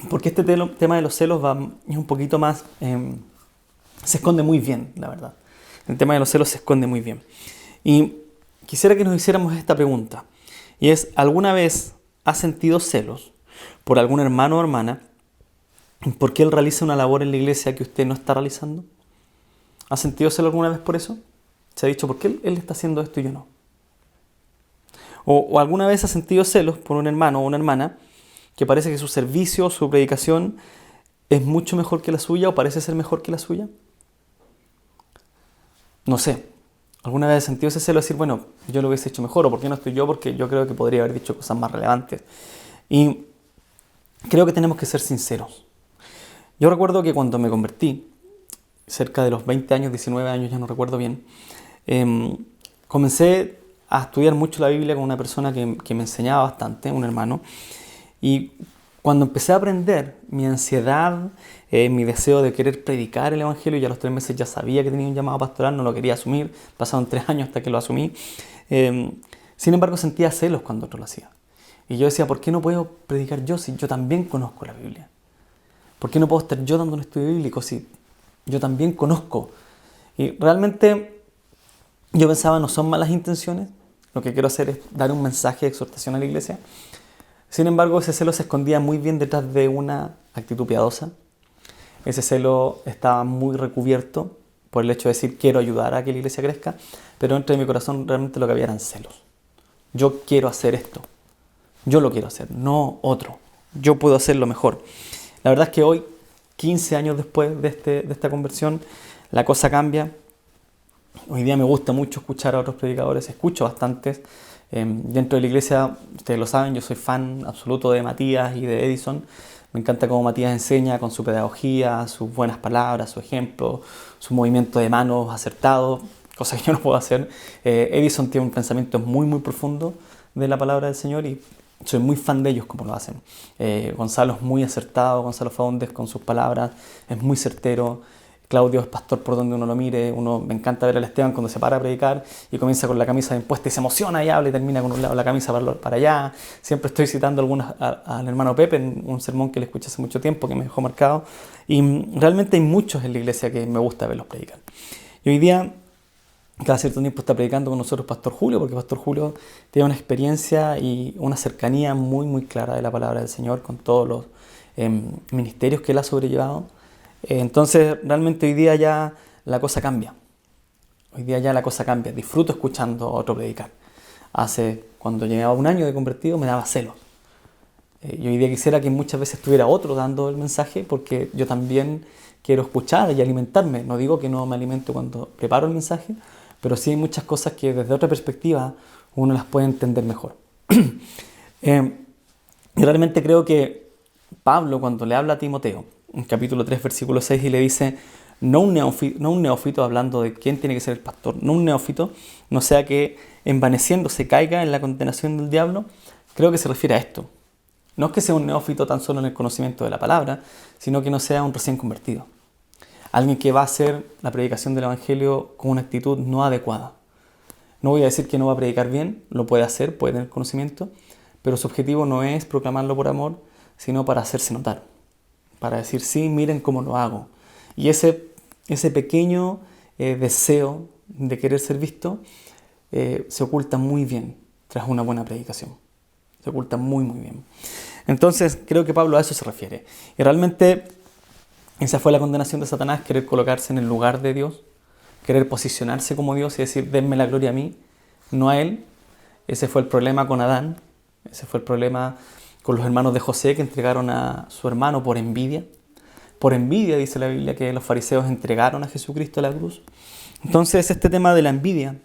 Speaker 7: Porque este tema de los celos es un poquito más... se esconde muy bien, la verdad. El tema de los celos se esconde muy bien. Y quisiera que nos hiciéramos esta pregunta. Y es, ¿alguna vez has sentido celos por algún hermano o hermana porque él realiza una labor en la iglesia que usted no está realizando? ¿Has sentido celos alguna vez por eso? Se ha dicho, ¿por qué él está haciendo esto y yo no? ¿O alguna vez has sentido celos por un hermano o una hermana que parece que su servicio, su predicación es mucho mejor que la suya o parece ser mejor que la suya? No sé. ¿Alguna vez has sentido ese celo de decir, bueno, yo lo hubiese hecho mejor, o por qué no estoy yo? Porque yo creo que podría haber dicho cosas más relevantes. Y creo que tenemos que ser sinceros. Yo recuerdo que cuando me convertí, cerca de los 20 años, 19 años, ya no recuerdo bien, comencé a estudiar mucho la Biblia con una persona que me enseñaba bastante, un hermano. Y cuando empecé a aprender, mi ansiedad, mi deseo de querer predicar el Evangelio, ya a los 3 meses ya sabía que tenía un llamado pastoral, no lo quería asumir, pasaron 3 años hasta que lo asumí. Sin embargo, sentía celos cuando otro lo hacía. Y yo decía, ¿por qué no puedo predicar yo si yo también conozco la Biblia? ¿Por qué no puedo estar yo dando un estudio bíblico si yo también conozco? Y realmente yo pensaba, no son malas intenciones, lo que quiero hacer es dar un mensaje de exhortación a la iglesia. Sin embargo, ese celo se escondía muy bien detrás de una actitud piadosa. Ese celo estaba muy recubierto por el hecho de decir quiero ayudar a que la iglesia crezca, pero dentro de mi corazón realmente lo que había eran celos. Yo quiero hacer esto, Yo lo quiero hacer, no otro. Yo puedo hacerlo mejor. La verdad es que hoy, 15 años después de esta conversión, la cosa cambia. Hoy día me gusta mucho escuchar a otros predicadores, escucho bastantes. Dentro de la iglesia, ustedes lo saben, yo soy fan absoluto de Matías y de Edison. Me encanta cómo Matías enseña con su pedagogía, sus buenas palabras, su ejemplo, su movimiento de manos acertado, cosa que yo no puedo hacer. Edison tiene un pensamiento muy, muy profundo de la palabra del Señor y soy muy fan de ellos como lo hacen. Gonzalo es muy acertado, Gonzalo Faúndez con sus palabras, es muy certero. Claudio es pastor por donde uno lo mire. Me encanta ver al Esteban cuando se para a predicar y comienza con la camisa impuesta y se emociona y habla y termina con un lado la camisa para allá. Siempre estoy citando al hermano Pepe en un sermón que le escuché hace mucho tiempo que me dejó marcado. Y realmente hay muchos en la iglesia que me gusta verlos predicar. Y hoy día, cada cierto tiempo está predicando con nosotros Pastor Julio, porque Pastor Julio tiene una experiencia y una cercanía muy, muy clara de la palabra del Señor con todos los ministerios que él ha sobrellevado. Entonces, realmente hoy día ya la cosa cambia. Hoy día ya la cosa cambia. Disfruto escuchando a otro predicar. Cuando llegaba un año de convertido, me daba celos. Y hoy día quisiera que muchas veces estuviera otro dando el mensaje, porque yo también quiero escuchar y alimentarme. No digo que no me alimento cuando preparo el mensaje, pero sí hay muchas cosas que desde otra perspectiva uno las puede entender mejor. Y realmente creo que Pablo, cuando le habla a Timoteo, en capítulo 3, versículo 6, y le dice, no un neófito, hablando de quién tiene que ser el pastor, no un neófito, no sea que envaneciéndose caiga en la condenación del diablo. Creo que se refiere a esto. No es que sea un neófito tan solo en el conocimiento de la palabra, sino que no sea un recién convertido. Alguien que va a hacer la predicación del Evangelio con una actitud no adecuada. No voy a decir que no va a predicar bien, lo puede hacer, puede tener conocimiento, pero su objetivo no es proclamarlo por amor, sino para hacerse notar. Para decir, sí, miren cómo lo hago. Y ese pequeño deseo de querer ser visto se oculta muy bien tras una buena predicación. Se oculta muy, muy bien. Entonces, creo que Pablo a eso se refiere. Y realmente esa fue la condenación de Satanás, querer colocarse en el lugar de Dios, querer posicionarse como Dios y decir, denme la gloria a mí, no a él. Ese fue el problema con Adán. Ese fue el problema con los hermanos de José, que entregaron a su hermano por envidia. Por envidia, dice la Biblia, que los fariseos entregaron a Jesucristo a la cruz. Entonces, este tema de la envidia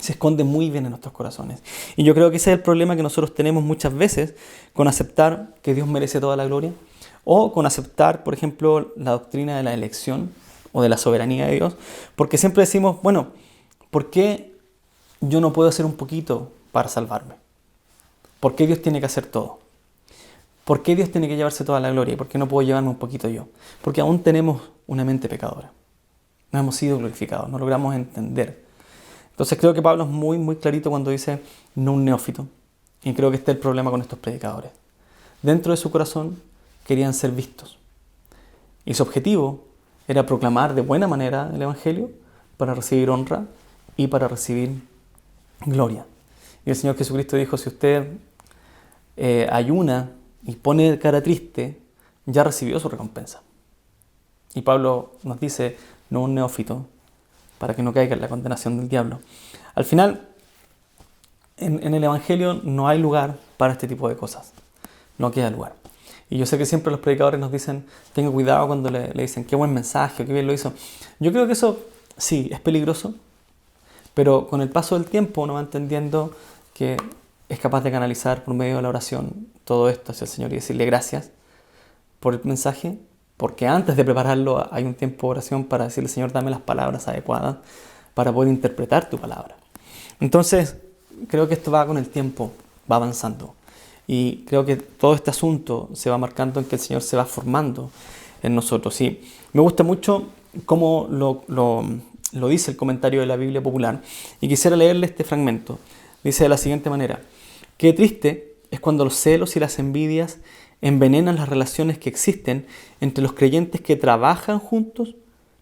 Speaker 7: se esconde muy bien en nuestros corazones. Y yo creo que ese es el problema que nosotros tenemos muchas veces con aceptar que Dios merece toda la gloria, o con aceptar, por ejemplo, la doctrina de la elección o de la soberanía de Dios, porque siempre decimos, bueno, ¿por qué yo no puedo hacer un poquito para salvarme? ¿Por qué Dios tiene que hacer todo? ¿Por qué Dios tiene que llevarse toda la gloria? ¿Y por qué no puedo llevarme un poquito yo? Porque aún tenemos una mente pecadora. No hemos sido glorificados, no logramos entender. Entonces creo que Pablo es muy, muy clarito cuando dice no un neófito. Y creo que este es el problema con estos predicadores. Dentro de su corazón querían ser vistos. Y su objetivo era proclamar de buena manera el Evangelio para recibir honra y para recibir gloria. Y el Señor Jesucristo dijo, si usted ayuna y pone cara triste, ya recibió su recompensa. Y Pablo nos dice, no un neófito, para que no caiga en la condenación del diablo. Al final, en el Evangelio no hay lugar para este tipo de cosas. No queda lugar. Y yo sé que siempre los predicadores nos dicen, tenga cuidado cuando le dicen, qué buen mensaje, qué bien lo hizo. Yo creo que eso sí, es peligroso, pero con el paso del tiempo uno va entendiendo que es capaz de canalizar por medio de la oración todo esto hacia el Señor y decirle gracias por el mensaje, porque antes de prepararlo hay un tiempo de oración para decirle, Señor, dame las palabras adecuadas para poder interpretar tu palabra. Entonces, creo que esto va con el tiempo, va avanzando. Y creo que todo este asunto se va marcando en que el Señor se va formando en nosotros. Y me gusta mucho cómo lo dice el comentario de la Biblia Popular. Y quisiera leerle este fragmento. Dice de la siguiente manera: qué triste es cuando los celos y las envidias envenenan las relaciones que existen entre los creyentes que trabajan juntos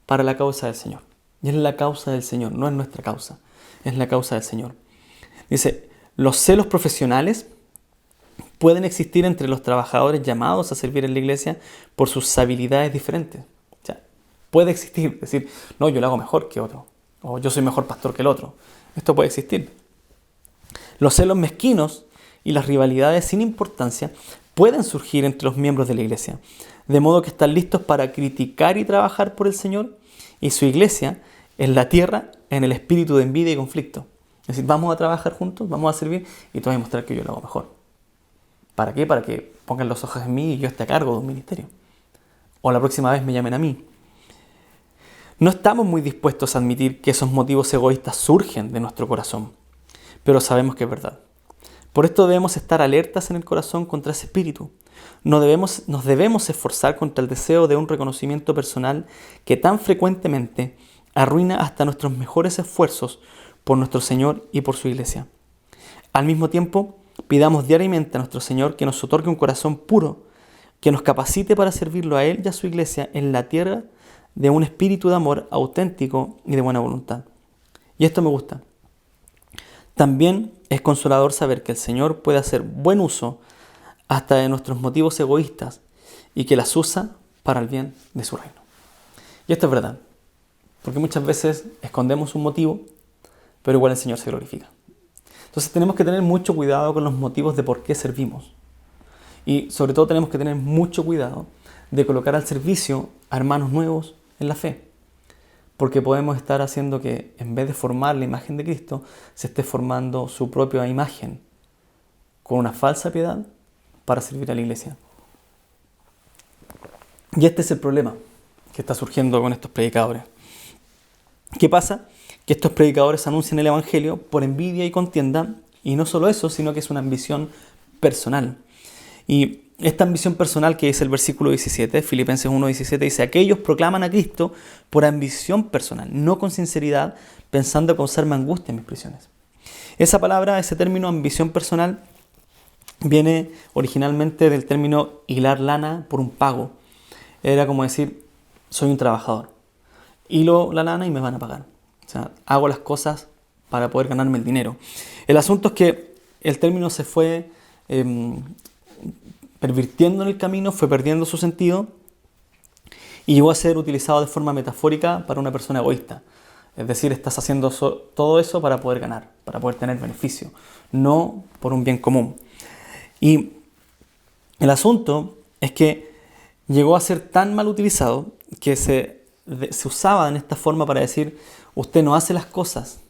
Speaker 7: para la causa del Señor. Y es la causa del Señor, no es nuestra causa, es la causa del Señor. Dice, los celos profesionales pueden existir entre los trabajadores llamados a servir en la iglesia por sus habilidades diferentes. O sea, puede existir, decir, no, yo lo hago mejor que otro, o yo soy mejor pastor que el otro. Esto puede existir. Los celos mezquinos y las rivalidades sin importancia pueden surgir entre los miembros de la iglesia, de modo que están listos para criticar y trabajar por el Señor y su iglesia en la tierra en el espíritu de envidia y conflicto. Es decir, vamos a trabajar juntos, vamos a servir y tú vas a mostrar que yo lo hago mejor. ¿Para qué? Para que pongan los ojos en mí y yo esté a cargo de un ministerio. O la próxima vez me llamen a mí. No estamos muy dispuestos a admitir que esos motivos egoístas surgen de nuestro corazón, pero sabemos que es verdad. Por esto debemos estar alertas en el corazón contra ese espíritu. Nos debemos esforzar contra el deseo de un reconocimiento personal que tan frecuentemente arruina hasta nuestros mejores esfuerzos por nuestro Señor y por su iglesia. Al mismo tiempo, pidamos diariamente a nuestro Señor que nos otorgue un corazón puro, que nos capacite para servirlo a Él y a su iglesia en la tierra de un espíritu de amor auténtico y de buena voluntad. Y esto me gusta. También es consolador saber que el Señor puede hacer buen uso hasta de nuestros motivos egoístas y que las usa para el bien de su reino. Y esto es verdad, porque muchas veces escondemos un motivo, pero igual el Señor se glorifica. Entonces tenemos que tener mucho cuidado con los motivos de por qué servimos. Y sobre todo tenemos que tener mucho cuidado de colocar al servicio a hermanos nuevos en la fe. Porque podemos estar haciendo que en vez de formar la imagen de Cristo, se esté formando su propia imagen con una falsa piedad para servir a la iglesia. Y este es el problema que está surgiendo con estos predicadores. ¿Qué pasa? Que estos predicadores anuncian el Evangelio por envidia y contienda, y no solo eso, sino que es una ambición personal. Y esta ambición personal que dice el versículo 17, Filipenses 1:17, dice: aquellos proclaman a Cristo por ambición personal, no con sinceridad, pensando causarme angustia en mis prisiones. Esa palabra, ese término ambición personal, viene originalmente del término hilar lana por un pago. Era como decir, soy un trabajador, hilo la lana y me van a pagar. O sea, hago las cosas para poder ganarme el dinero. El asunto es que el término se fue pervirtiendo en el camino, fue perdiendo su sentido y llegó a ser utilizado de forma metafórica para una persona egoísta. Es decir, estás haciendo todo eso para poder ganar, para poder tener beneficio, no por un bien común. Y el asunto es que llegó a ser tan mal utilizado que se usaba en esta forma para decir: usted no hace las cosas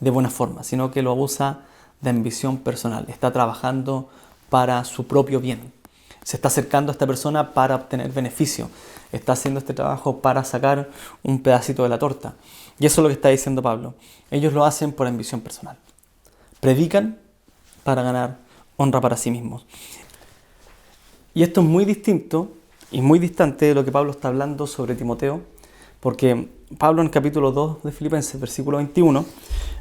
Speaker 7: de buena forma, sino que lo abusa de ambición personal. Está trabajando para su propio bien. Se está acercando a esta persona para obtener beneficio. Está haciendo este trabajo para sacar un pedacito de la torta. Y eso es lo que está diciendo Pablo. Ellos lo hacen por ambición personal. Predican para ganar honra para sí mismos. Y esto es muy distinto y muy distante de lo que Pablo está hablando sobre Timoteo, porque Pablo en el capítulo 2 de Filipenses, versículo 21,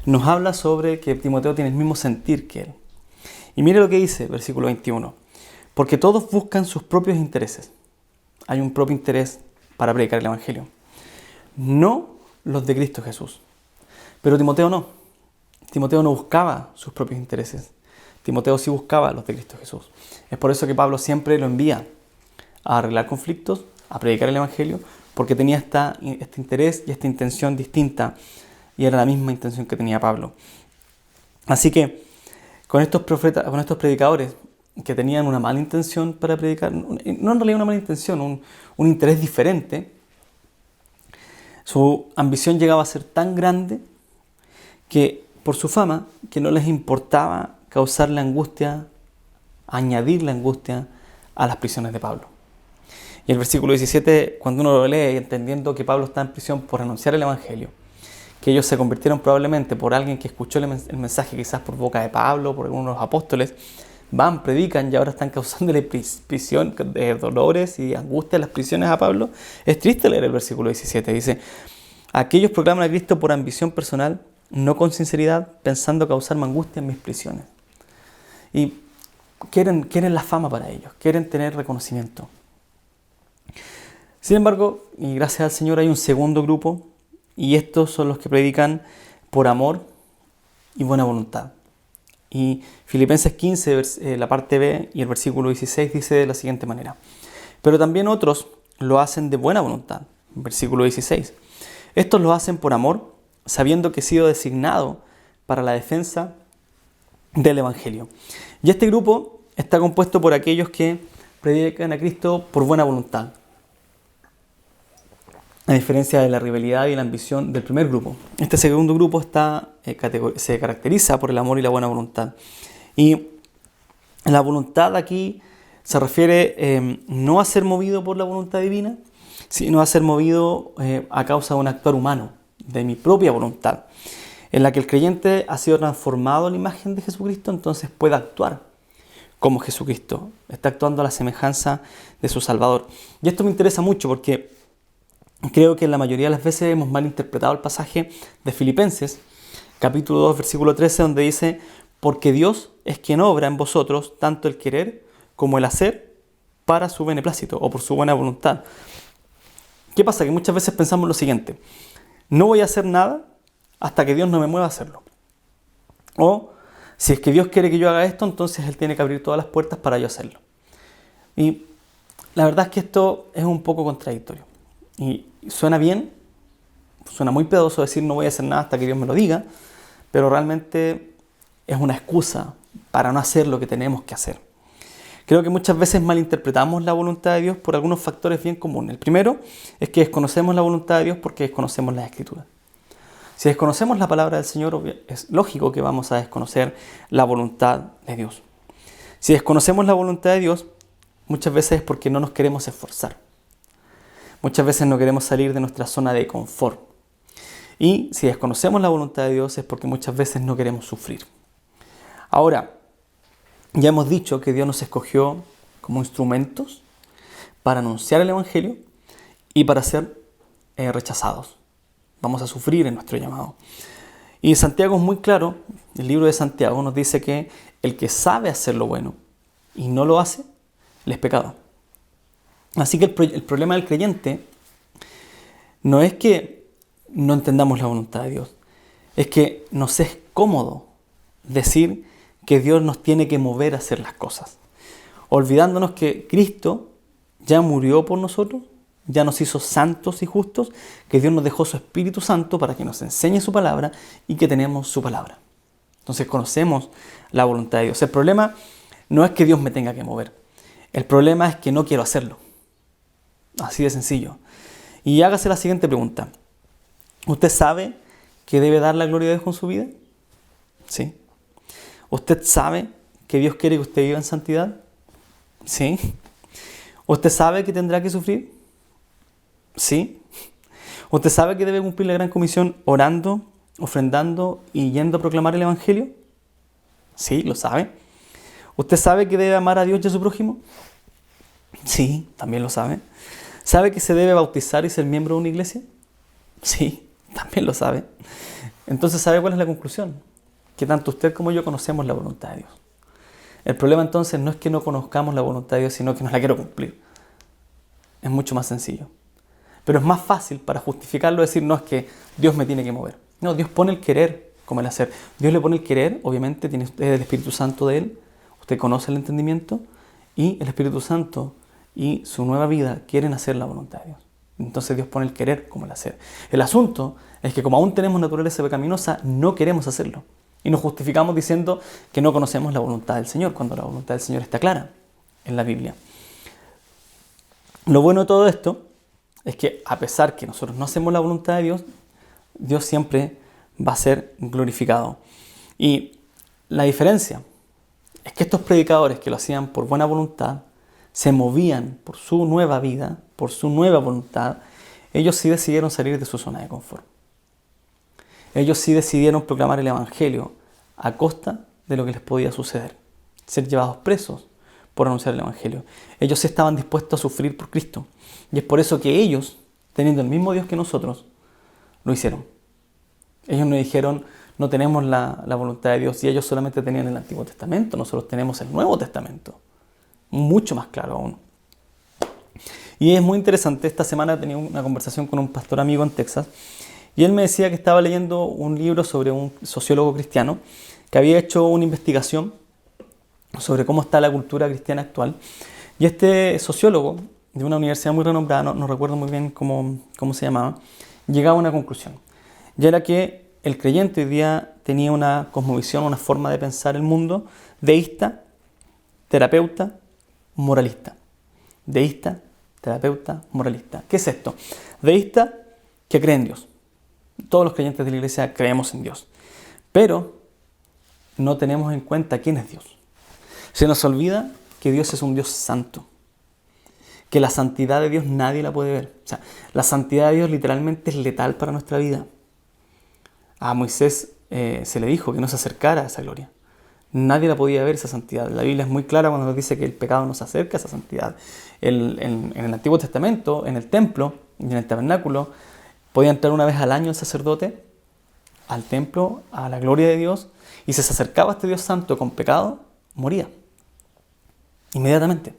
Speaker 7: nos habla sobre que Timoteo tiene el mismo sentir que él. Y mire lo que dice, versículo 21. Porque todos buscan sus propios intereses. Hay un propio interés para predicar el Evangelio. No los de Cristo Jesús. Pero Timoteo no. Timoteo no buscaba sus propios intereses. Timoteo sí buscaba los de Cristo Jesús. Es por eso que Pablo siempre lo envía a arreglar conflictos, a predicar el Evangelio, porque tenía este interés y esta intención distinta. Y era la misma intención que tenía Pablo. Así que con estos predicadores que tenían una mala intención para predicar, no en realidad una mala intención, un interés diferente, su ambición llegaba a ser tan grande que por su fama, que no les importaba causarle angustia, añadirle angustia a las prisiones de Pablo. Y el versículo 17, cuando uno lo lee entendiendo que Pablo está en prisión por anunciar el Evangelio, que ellos se convirtieron probablemente por alguien que escuchó el mensaje quizás por boca de Pablo, por algunos de los apóstoles, van, predican y ahora están causándole prisión, dolores y angustia en las prisiones a Pablo. Es triste leer el versículo 17, dice: aquellos proclaman a Cristo por ambición personal, no con sinceridad, pensando causarme angustia en mis prisiones. Y quieren la fama para ellos, quieren tener reconocimiento. Sin embargo, y gracias al Señor, hay un segundo grupo, y estos son los que predican por amor y buena voluntad. Y Filipenses 15, la parte B y el versículo 16 dice de la siguiente manera: pero también otros lo hacen de buena voluntad. Versículo 16. Estos lo hacen por amor, sabiendo que he sido designado para la defensa del Evangelio. Y este grupo está compuesto por aquellos que predican a Cristo por buena voluntad, a diferencia de la rivalidad y la ambición del primer grupo. Este segundo grupo se caracteriza por el amor y la buena voluntad. Y la voluntad aquí se refiere no a ser movido por la voluntad divina, sino a ser movido a causa de un actuar humano, de mi propia voluntad, en la que el creyente ha sido transformado en la imagen de Jesucristo, entonces puede actuar como Jesucristo. Está actuando a la semejanza de su Salvador. Y esto me interesa mucho porque creo que la mayoría de las veces hemos malinterpretado el pasaje de Filipenses, capítulo 2, versículo 13, donde dice: porque Dios es quien obra en vosotros tanto el querer como el hacer para su beneplácito o por su buena voluntad. ¿Qué pasa? Que muchas veces pensamos lo siguiente: no voy a hacer nada hasta que Dios no me mueva a hacerlo. O si es que Dios quiere que yo haga esto, entonces Él tiene que abrir todas las puertas para yo hacerlo. Y la verdad es que esto es un poco contradictorio. Y suena bien, suena muy piadoso decir no voy a hacer nada hasta que Dios me lo diga, pero realmente es una excusa para no hacer lo que tenemos que hacer. Creo que muchas veces malinterpretamos la voluntad de Dios por algunos factores bien comunes. El primero es que desconocemos la voluntad de Dios porque desconocemos las Escrituras. Si desconocemos la palabra del Señor, es lógico que vamos a desconocer la voluntad de Dios. Si desconocemos la voluntad de Dios, muchas veces es porque no nos queremos esforzar. Muchas veces no queremos salir de nuestra zona de confort. Y si desconocemos la voluntad de Dios es porque muchas veces no queremos sufrir. Ahora, ya hemos dicho que Dios nos escogió como instrumentos para anunciar el Evangelio y para ser rechazados. Vamos a sufrir en nuestro llamado. Y Santiago es muy claro, el libro de Santiago nos dice que el que sabe hacer lo bueno y no lo hace, le es pecado. Así que el problema del creyente no es que no entendamos la voluntad de Dios, es que nos es cómodo decir que Dios nos tiene que mover a hacer las cosas, olvidándonos que Cristo ya murió por nosotros, ya nos hizo santos y justos, que Dios nos dejó su Espíritu Santo para que nos enseñe su palabra y que tenemos su palabra. Entonces conocemos la voluntad de Dios. El problema no es que Dios me tenga que mover, el problema es que no quiero hacerlo. Así de sencillo. Y hágase la siguiente pregunta: ¿usted sabe que debe dar la gloria de Dios con su vida? ¿Sí? ¿Usted sabe que Dios quiere que usted viva en santidad? ¿Sí? ¿Usted sabe que tendrá que sufrir? ¿Sí? ¿Usted sabe que debe cumplir la gran comisión orando, ofrendando y yendo a proclamar el Evangelio? ¿Sí? ¿Lo sabe? ¿Usted sabe que debe amar a Dios y a su prójimo? Sí, también lo sabe. ¿Sabe que se debe bautizar y ser miembro de una iglesia? Sí, también lo sabe. Entonces, ¿sabe cuál es la conclusión? Que tanto usted como yo conocemos la voluntad de Dios. El problema entonces no es que no conozcamos la voluntad de Dios, sino que no la quiero cumplir. Es mucho más sencillo. Pero es más fácil para justificarlo decir, no, es que Dios me tiene que mover. No, Dios pone el querer como el hacer. Dios le pone el querer, obviamente tiene usted el Espíritu Santo de Él, usted conoce el entendimiento, y el Espíritu Santo y su nueva vida quieren hacer la voluntad de Dios. Entonces Dios pone el querer como el hacer. El asunto es que como aún tenemos naturaleza pecaminosa, no queremos hacerlo. Y nos justificamos diciendo que no conocemos la voluntad del Señor, cuando la voluntad del Señor está clara en la Biblia. Lo bueno de todo esto es que a pesar que nosotros no hacemos la voluntad de Dios, Dios siempre va a ser glorificado. Y la diferencia es que estos predicadores que lo hacían por buena voluntad, se movían por su nueva vida, por su nueva voluntad, ellos sí decidieron salir de su zona de confort. Ellos sí decidieron proclamar el Evangelio a costa de lo que les podía suceder, ser llevados presos por anunciar el Evangelio. Ellos sí estaban dispuestos a sufrir por Cristo. Y es por eso que ellos, teniendo el mismo Dios que nosotros, lo hicieron. Ellos no dijeron, no tenemos la voluntad de Dios, y ellos solamente tenían el Antiguo Testamento, nosotros tenemos el Nuevo Testamento. Mucho más claro aún. Y es muy interesante, esta semana tenía una conversación con un pastor amigo en Texas, y él me decía que estaba leyendo un libro sobre un sociólogo cristiano que había hecho una investigación sobre cómo está la cultura cristiana actual. Y este sociólogo, de una universidad muy renombrada, no recuerdo muy bien cómo se llamaba, llegaba a una conclusión. Y era que el creyente hoy día tenía una cosmovisión, una forma de pensar el mundo deísta, terapeuta, moralista. Deísta, terapeuta, moralista. ¿Qué es esto? Deísta, que cree en Dios. Todos los creyentes de la iglesia creemos en Dios. Pero no tenemos en cuenta quién es Dios. Se nos olvida que Dios es un Dios santo. Que la santidad de Dios nadie la puede ver. O sea, la santidad de Dios literalmente es letal para nuestra vida. A Moisés se le dijo que no se acercara a esa gloria. Nadie la podía ver, esa santidad. La Biblia es muy clara cuando nos dice que el pecado nos acerca a esa santidad. En el Antiguo Testamento, en el templo y en el tabernáculo, podía entrar una vez al año el sacerdote al templo, a la gloria de Dios, y si se acercaba a este Dios santo con pecado, moría. Inmediatamente.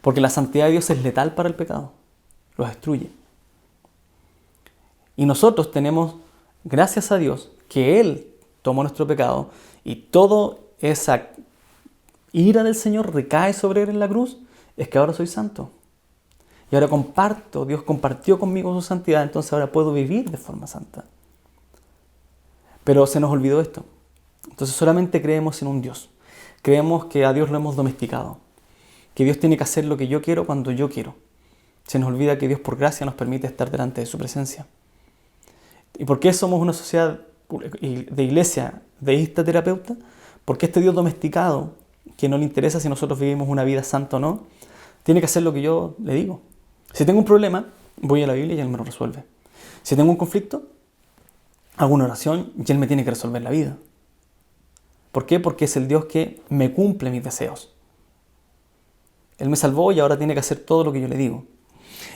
Speaker 7: Porque la santidad de Dios es letal para el pecado. Lo destruye. Y nosotros tenemos, gracias a Dios, que Él tomó nuestro pecado y toda esa ira del Señor recae sobre Él en la cruz, es que ahora soy santo. Y ahora comparto, Dios compartió conmigo su santidad, entonces ahora puedo vivir de forma santa. Pero se nos olvidó esto. Entonces solamente creemos en un Dios. Creemos que a Dios lo hemos domesticado. Que Dios tiene que hacer lo que yo quiero cuando yo quiero. Se nos olvida que Dios por gracia nos permite estar delante de su presencia. ¿Y por qué somos una sociedad de iglesia deísta terapeuta? Porque este Dios domesticado, que no le interesa si nosotros vivimos una vida santa o no, tiene que hacer lo que yo le digo. Si tengo un problema, voy a la Biblia y Él me lo resuelve. Si tengo un conflicto, hago una oración y Él me tiene que resolver la vida. ¿Por qué? Porque es el Dios que me cumple mis deseos. Él me salvó y ahora tiene que hacer todo lo que yo le digo.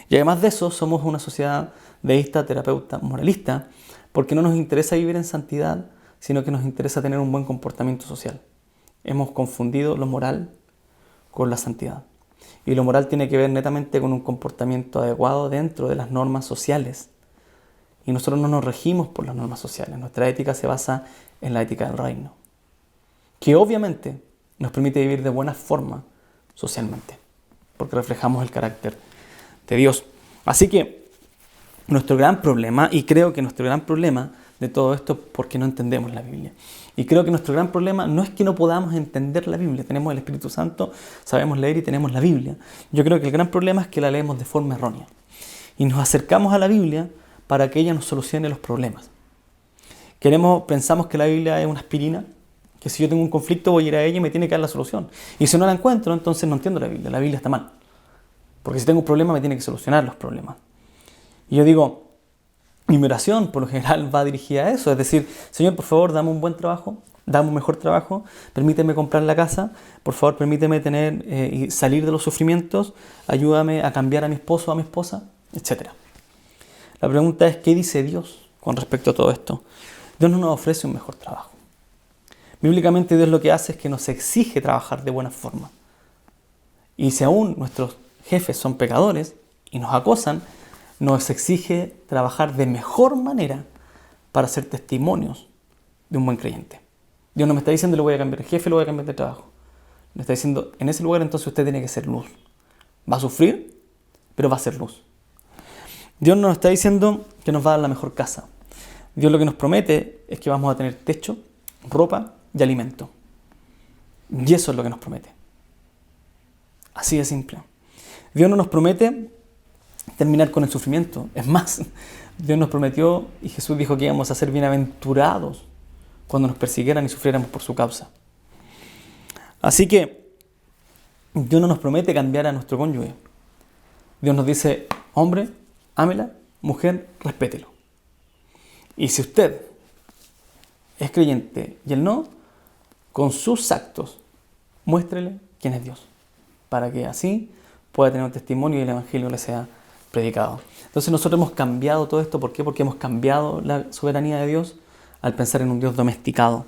Speaker 7: Y además de eso, somos una sociedad deísta, terapeuta, moralista, porque no nos interesa vivir en santidad, sino que nos interesa tener un buen comportamiento social. Hemos confundido lo moral con la santidad. Y lo moral tiene que ver netamente con un comportamiento adecuado dentro de las normas sociales. Y nosotros no nos regimos por las normas sociales. Nuestra ética se basa en la ética del reino, que obviamente nos permite vivir de buena forma socialmente, porque reflejamos el carácter de Dios. Así que nuestro gran problema, y creo que nuestro gran problema de todo esto es porque no entendemos la Biblia. Y creo que nuestro gran problema no es que no podamos entender la Biblia. Tenemos el Espíritu Santo, sabemos leer y tenemos la Biblia. Yo creo que el gran problema es que la leemos de forma errónea. Y nos acercamos a la Biblia para que ella nos solucione los problemas. Pensamos que la Biblia es una aspirina, que si yo tengo un conflicto voy a ir a ella y me tiene que dar la solución. Y si no la encuentro, entonces no entiendo la Biblia está mal. Porque si tengo un problema me tiene que solucionar los problemas. Y yo digo, mi oración por lo general va dirigida a eso, es decir, Señor, por favor, dame un buen trabajo, dame un mejor trabajo, permíteme comprar la casa, por favor, permíteme tener y salir de los sufrimientos, ayúdame a cambiar a mi esposo o a mi esposa, etc. La pregunta es, ¿qué dice Dios con respecto a todo esto? Dios no nos ofrece un mejor trabajo. Bíblicamente Dios lo que hace es que nos exige trabajar de buena forma. Y si aún nuestros jefes son pecadores y nos acosan, nos exige trabajar de mejor manera para ser testimonios de un buen creyente. Dios no me está diciendo le voy a cambiar de jefe, le voy a cambiar de trabajo. Me está diciendo, en ese lugar entonces usted tiene que ser luz. Va a sufrir, pero va a ser luz. Dios no nos está diciendo que nos va a dar la mejor casa. Dios lo que nos promete es que vamos a tener techo, ropa y alimento. Y eso es lo que nos promete. Así de simple. Dios no nos promete terminar con el sufrimiento. Es más, Dios nos prometió y Jesús dijo que íbamos a ser bienaventurados cuando nos persiguieran y sufriéramos por su causa. Así que Dios no nos promete cambiar a nuestro cónyuge. Dios nos dice, hombre, ámela, mujer, respételo. Y si usted es creyente y él no, con sus actos muéstrele quién es Dios, para que así pueda tener un testimonio y el Evangelio le sea predicado. Entonces nosotros hemos cambiado todo esto. ¿Por qué? Porque hemos cambiado la soberanía de Dios al pensar en un Dios domesticado.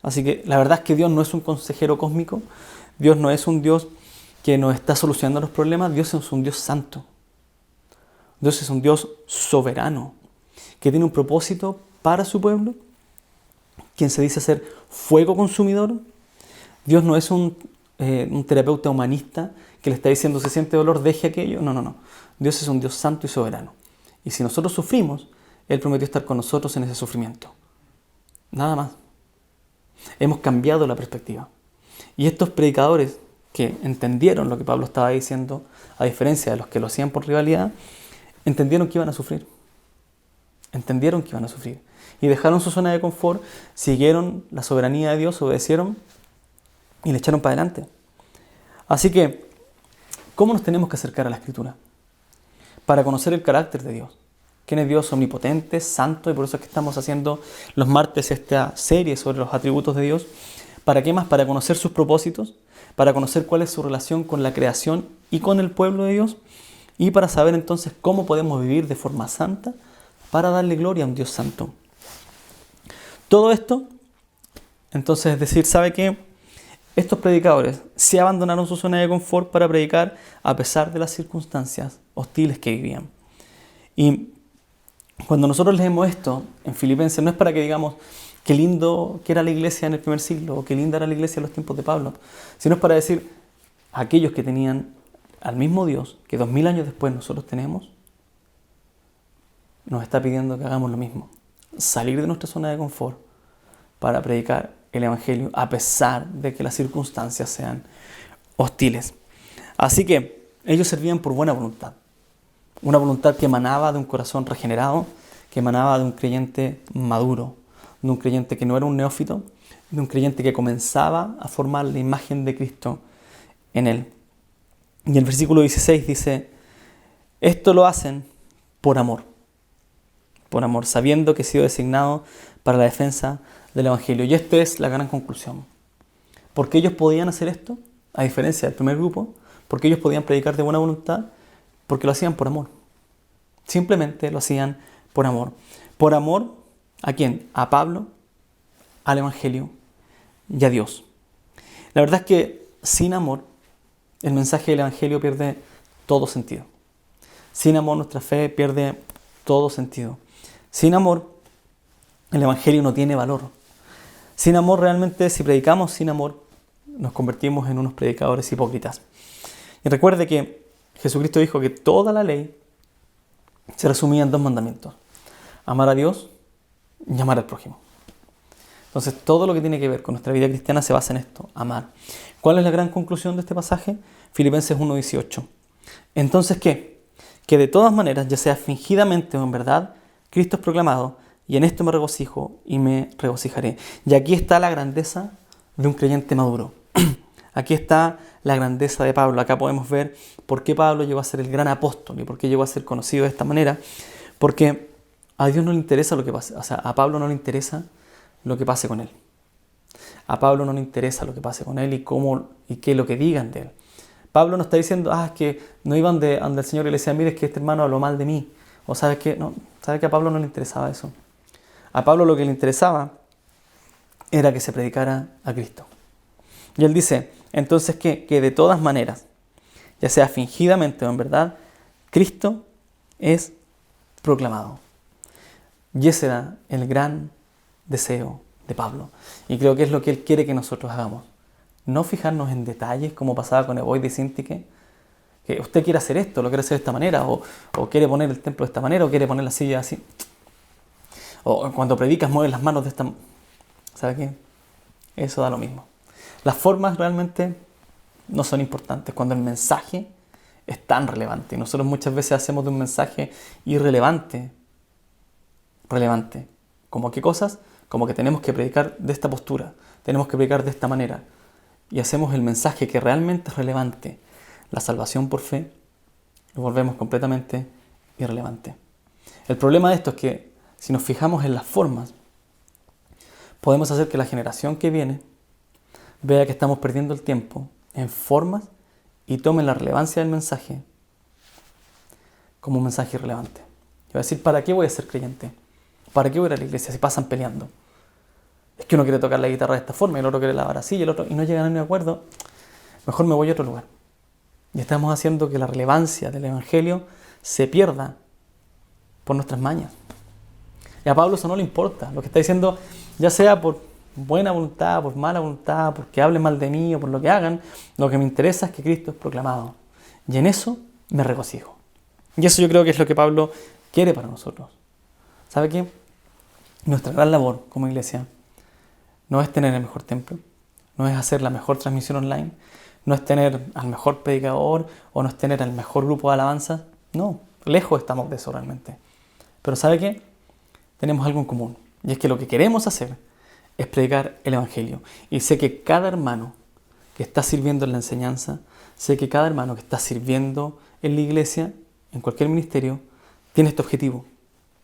Speaker 7: Así que la verdad es que Dios no es un consejero cósmico. Dios no es un Dios que nos está solucionando los problemas. Dios es un Dios santo. Dios es un Dios soberano que tiene un propósito para su pueblo, quien se dice ser fuego consumidor. Dios no es un terapeuta humanista que le está diciendo, se siente dolor, deje aquello. No. Dios es un Dios santo y soberano. Y si nosotros sufrimos, Él prometió estar con nosotros en ese sufrimiento. Nada más. Hemos cambiado la perspectiva. Y estos predicadores que entendieron lo que Pablo estaba diciendo, a diferencia de los que lo hacían por rivalidad, entendieron que iban a sufrir. Entendieron que iban a sufrir. Y dejaron su zona de confort, siguieron la soberanía de Dios, obedecieron y le echaron para adelante. Así que, ¿cómo nos tenemos que acercar a la Escritura? Para conocer el carácter de Dios. ¿Quién es Dios? Omnipotente, santo, y por eso es que estamos haciendo los martes esta serie sobre los atributos de Dios. ¿Para qué más? Para conocer sus propósitos, para conocer cuál es su relación con la creación y con el pueblo de Dios, y para saber entonces cómo podemos vivir de forma santa para darle gloria a un Dios santo. Todo esto, entonces, es decir, ¿sabe qué? Estos predicadores se abandonaron su zona de confort para predicar a pesar de las circunstancias hostiles que vivían. Y cuando nosotros leemos esto en Filipenses, no es para que digamos qué lindo que era la iglesia en el primer siglo o qué linda era la iglesia en los tiempos de Pablo, sino es para decir a aquellos que tenían al mismo Dios que 2000 años después nosotros tenemos, nos está pidiendo que hagamos lo mismo. Salir de nuestra zona de confort para predicar el Evangelio a pesar de que las circunstancias sean hostiles. Así que ellos servían por buena voluntad. Una voluntad que emanaba de un corazón regenerado, que emanaba de un creyente maduro, de un creyente que no era un neófito, de un creyente que comenzaba a formar la imagen de Cristo en él. Y el versículo 16 dice, esto lo hacen por amor, sabiendo que he sido designado para la defensa del Evangelio. Y esta es la gran conclusión. ¿Por qué ellos podían hacer esto? A diferencia del primer grupo, porque ellos podían predicar de buena voluntad, porque lo hacían por amor. Simplemente lo hacían por amor. ¿Por amor a quién? A Pablo, al Evangelio y a Dios. La verdad es que sin amor, el mensaje del Evangelio pierde todo sentido. Sin amor, nuestra fe pierde todo sentido. Sin amor, el Evangelio no tiene valor. Sin amor, realmente, si predicamos sin amor, nos convertimos en unos predicadores hipócritas. Y recuerde que Jesucristo dijo que toda la ley se resumía en 2 mandamientos. Amar a Dios y amar al prójimo. Entonces, todo lo que tiene que ver con nuestra vida cristiana se basa en esto, amar. ¿Cuál es la gran conclusión de este pasaje? Filipenses 1:18. Entonces, ¿qué? Que de todas maneras, ya sea fingidamente o en verdad, Cristo es proclamado, y en esto me regocijo y me regocijaré. Y aquí está la grandeza de un creyente maduro. Aquí está la grandeza de Pablo. Acá podemos ver por qué Pablo llegó a ser el gran apóstol y por qué llegó a ser conocido de esta manera. Porque a Dios no le interesa lo que pase. O sea, a Pablo no le interesa lo que pase con él. A Pablo no le interesa lo que pase con él y cómo y qué es lo que digan de él. Pablo no está diciendo, es que no iban donde el Señor y le decían, mire, es que este hermano habló mal de mí. O ¿sabe qué? No, ¿sabe que a Pablo no le interesaba eso? A Pablo lo que le interesaba era que se predicara a Cristo. Y él dice, entonces, ¿qué? Que de todas maneras, ya sea fingidamente o en verdad, Cristo es proclamado. Y ese era el gran deseo de Pablo. Y creo que es lo que él quiere que nosotros hagamos. No fijarnos en detalles como pasaba con Eboide y Síntique, que usted quiere hacer esto, lo quiere hacer de esta manera, o quiere poner el templo de esta manera, o quiere poner la silla así. O cuando predicas mueves las manos de esta manera. ¿Sabe qué? Eso da lo mismo. Las formas realmente no son importantes cuando el mensaje es tan relevante. Y nosotros muchas veces hacemos de un mensaje irrelevante, relevante. ¿Como qué cosas? Como que tenemos que predicar de esta postura, tenemos que predicar de esta manera. Y hacemos el mensaje que realmente es relevante, la salvación por fe, lo volvemos completamente irrelevante. El problema de esto es que si nos fijamos en las formas, podemos hacer que la generación que viene vea que estamos perdiendo el tiempo en formas y tome la relevancia del mensaje como un mensaje irrelevante. Y va a decir, ¿para qué voy a ser creyente? ¿Para qué voy a ir a la iglesia si pasan peleando? Es que uno quiere tocar la guitarra de esta forma y el otro quiere lavar así y el otro, y no llegan a ningún acuerdo. Mejor me voy a otro lugar. Y estamos haciendo que la relevancia del Evangelio se pierda por nuestras mañas. Y a Pablo eso no le importa. Lo que está diciendo, ya sea por buena voluntad, por mala voluntad, porque hablen mal de mí o por lo que hagan, lo que me interesa es que Cristo es proclamado. Y en eso me regocijo. Y eso yo creo que es lo que Pablo quiere para nosotros. ¿Sabe qué? Nuestra gran labor como iglesia no es tener el mejor templo, no es hacer la mejor transmisión online, no es tener al mejor predicador o no es tener al mejor grupo de alabanza. No, lejos estamos de eso realmente. Pero ¿sabe qué? Tenemos algo en común. Y es que lo que queremos hacer es predicar el Evangelio. Y sé que cada hermano que está sirviendo en la enseñanza, sé que cada hermano que está sirviendo en la iglesia, en cualquier ministerio, tiene este objetivo: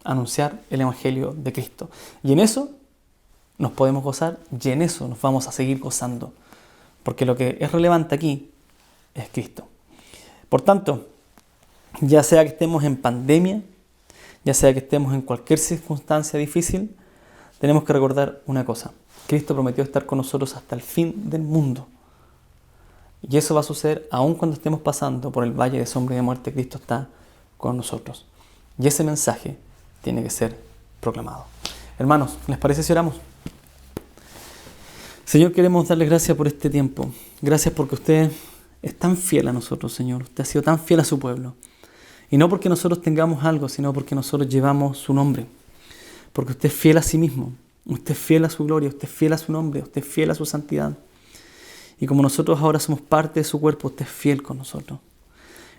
Speaker 7: anunciar el Evangelio de Cristo. Y en eso nos podemos gozar y en eso nos vamos a seguir gozando. Porque lo que es relevante aquí es Cristo. Por tanto, ya sea que estemos en pandemia, ya sea que estemos en cualquier circunstancia difícil, tenemos que recordar una cosa: Cristo prometió estar con nosotros hasta el fin del mundo. Y eso va a suceder aun cuando estemos pasando por el valle de sombra y de muerte. Cristo está con nosotros. Y ese mensaje tiene que ser proclamado. Hermanos, ¿les parece si oramos? Señor, queremos darles gracias por este tiempo. Gracias porque usted es tan fiel a nosotros, Señor. Usted ha sido tan fiel a su pueblo. Y no porque nosotros tengamos algo, sino porque nosotros llevamos su nombre. Porque usted es fiel a sí mismo. Usted es fiel a su gloria. Usted es fiel a su nombre. Usted es fiel a su santidad. Y como nosotros ahora somos parte de su cuerpo, usted es fiel con nosotros.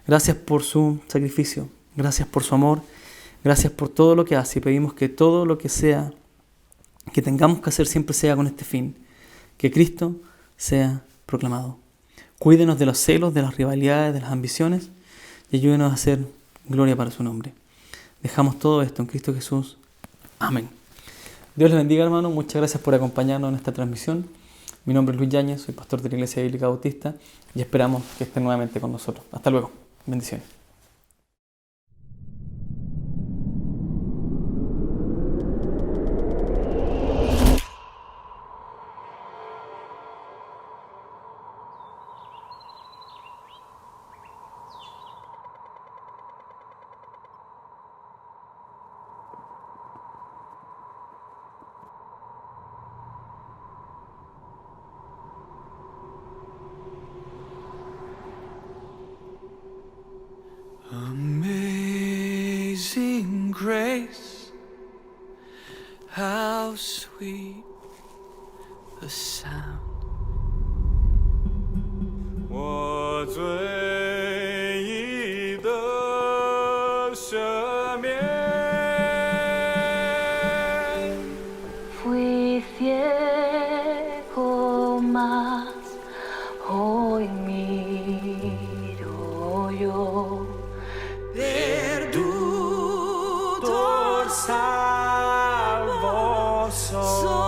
Speaker 7: Gracias por su sacrificio. Gracias por su amor. Gracias por todo lo que hace. Y pedimos que todo lo que sea, que tengamos que hacer siempre sea con este fin: que Cristo sea proclamado. Cuídenos de los celos, de las rivalidades, de las ambiciones y ayúdenos a hacer gloria para su nombre. Dejamos todo esto en Cristo Jesús. Amén. Dios les bendiga, hermano. Muchas gracias por acompañarnos en esta transmisión. Mi nombre es Luis Yáñez, soy pastor de la Iglesia Bíblica Bautista y esperamos que estén nuevamente con nosotros. Hasta luego. Bendiciones.
Speaker 2: Amazing grace, how sweet the sound. 我最意的赦免。
Speaker 3: Fui ciego, mas hoy miro yo.
Speaker 2: Perdutor salvo soy.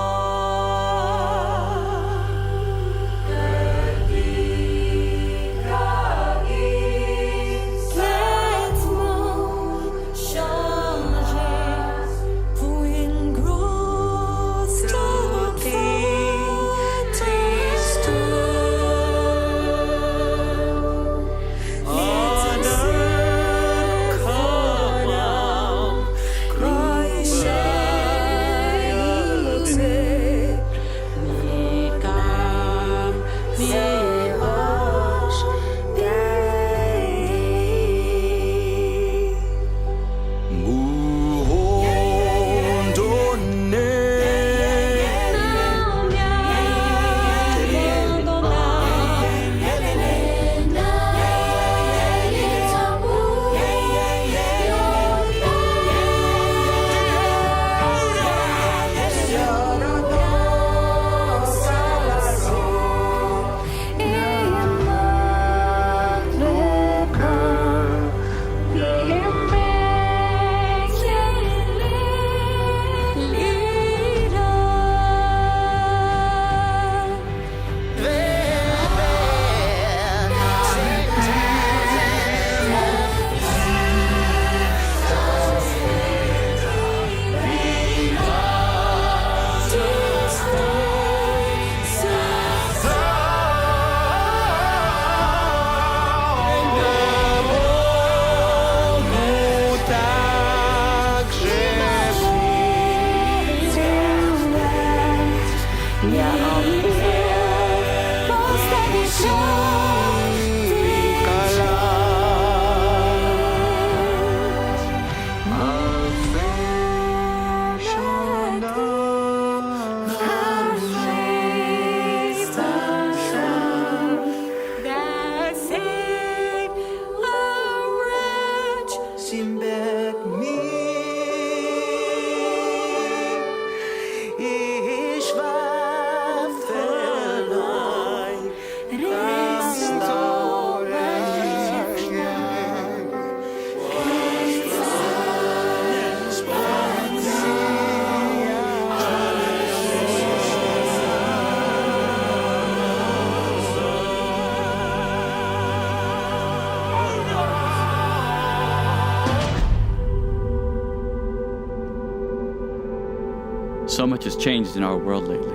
Speaker 8: So much has changed in our world lately.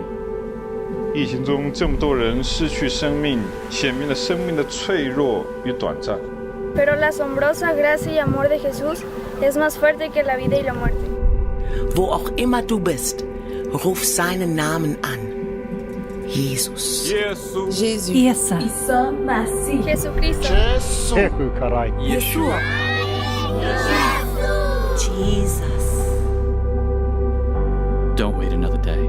Speaker 9: 疫情中这么多人失去生命，显明了生命的脆弱与短暂。
Speaker 10: Pero la asombrosa gracia y amor de Jesús es más fuerte que la vida y la muerte.
Speaker 11: Wo auch immer du bist, ruf seinen Namen an. Jesus.
Speaker 9: Jesus.
Speaker 11: Jesus.
Speaker 10: Isa. Isa Masih. Jesucristo.
Speaker 11: Yeshua. Jesus.
Speaker 8: Don't wait another day.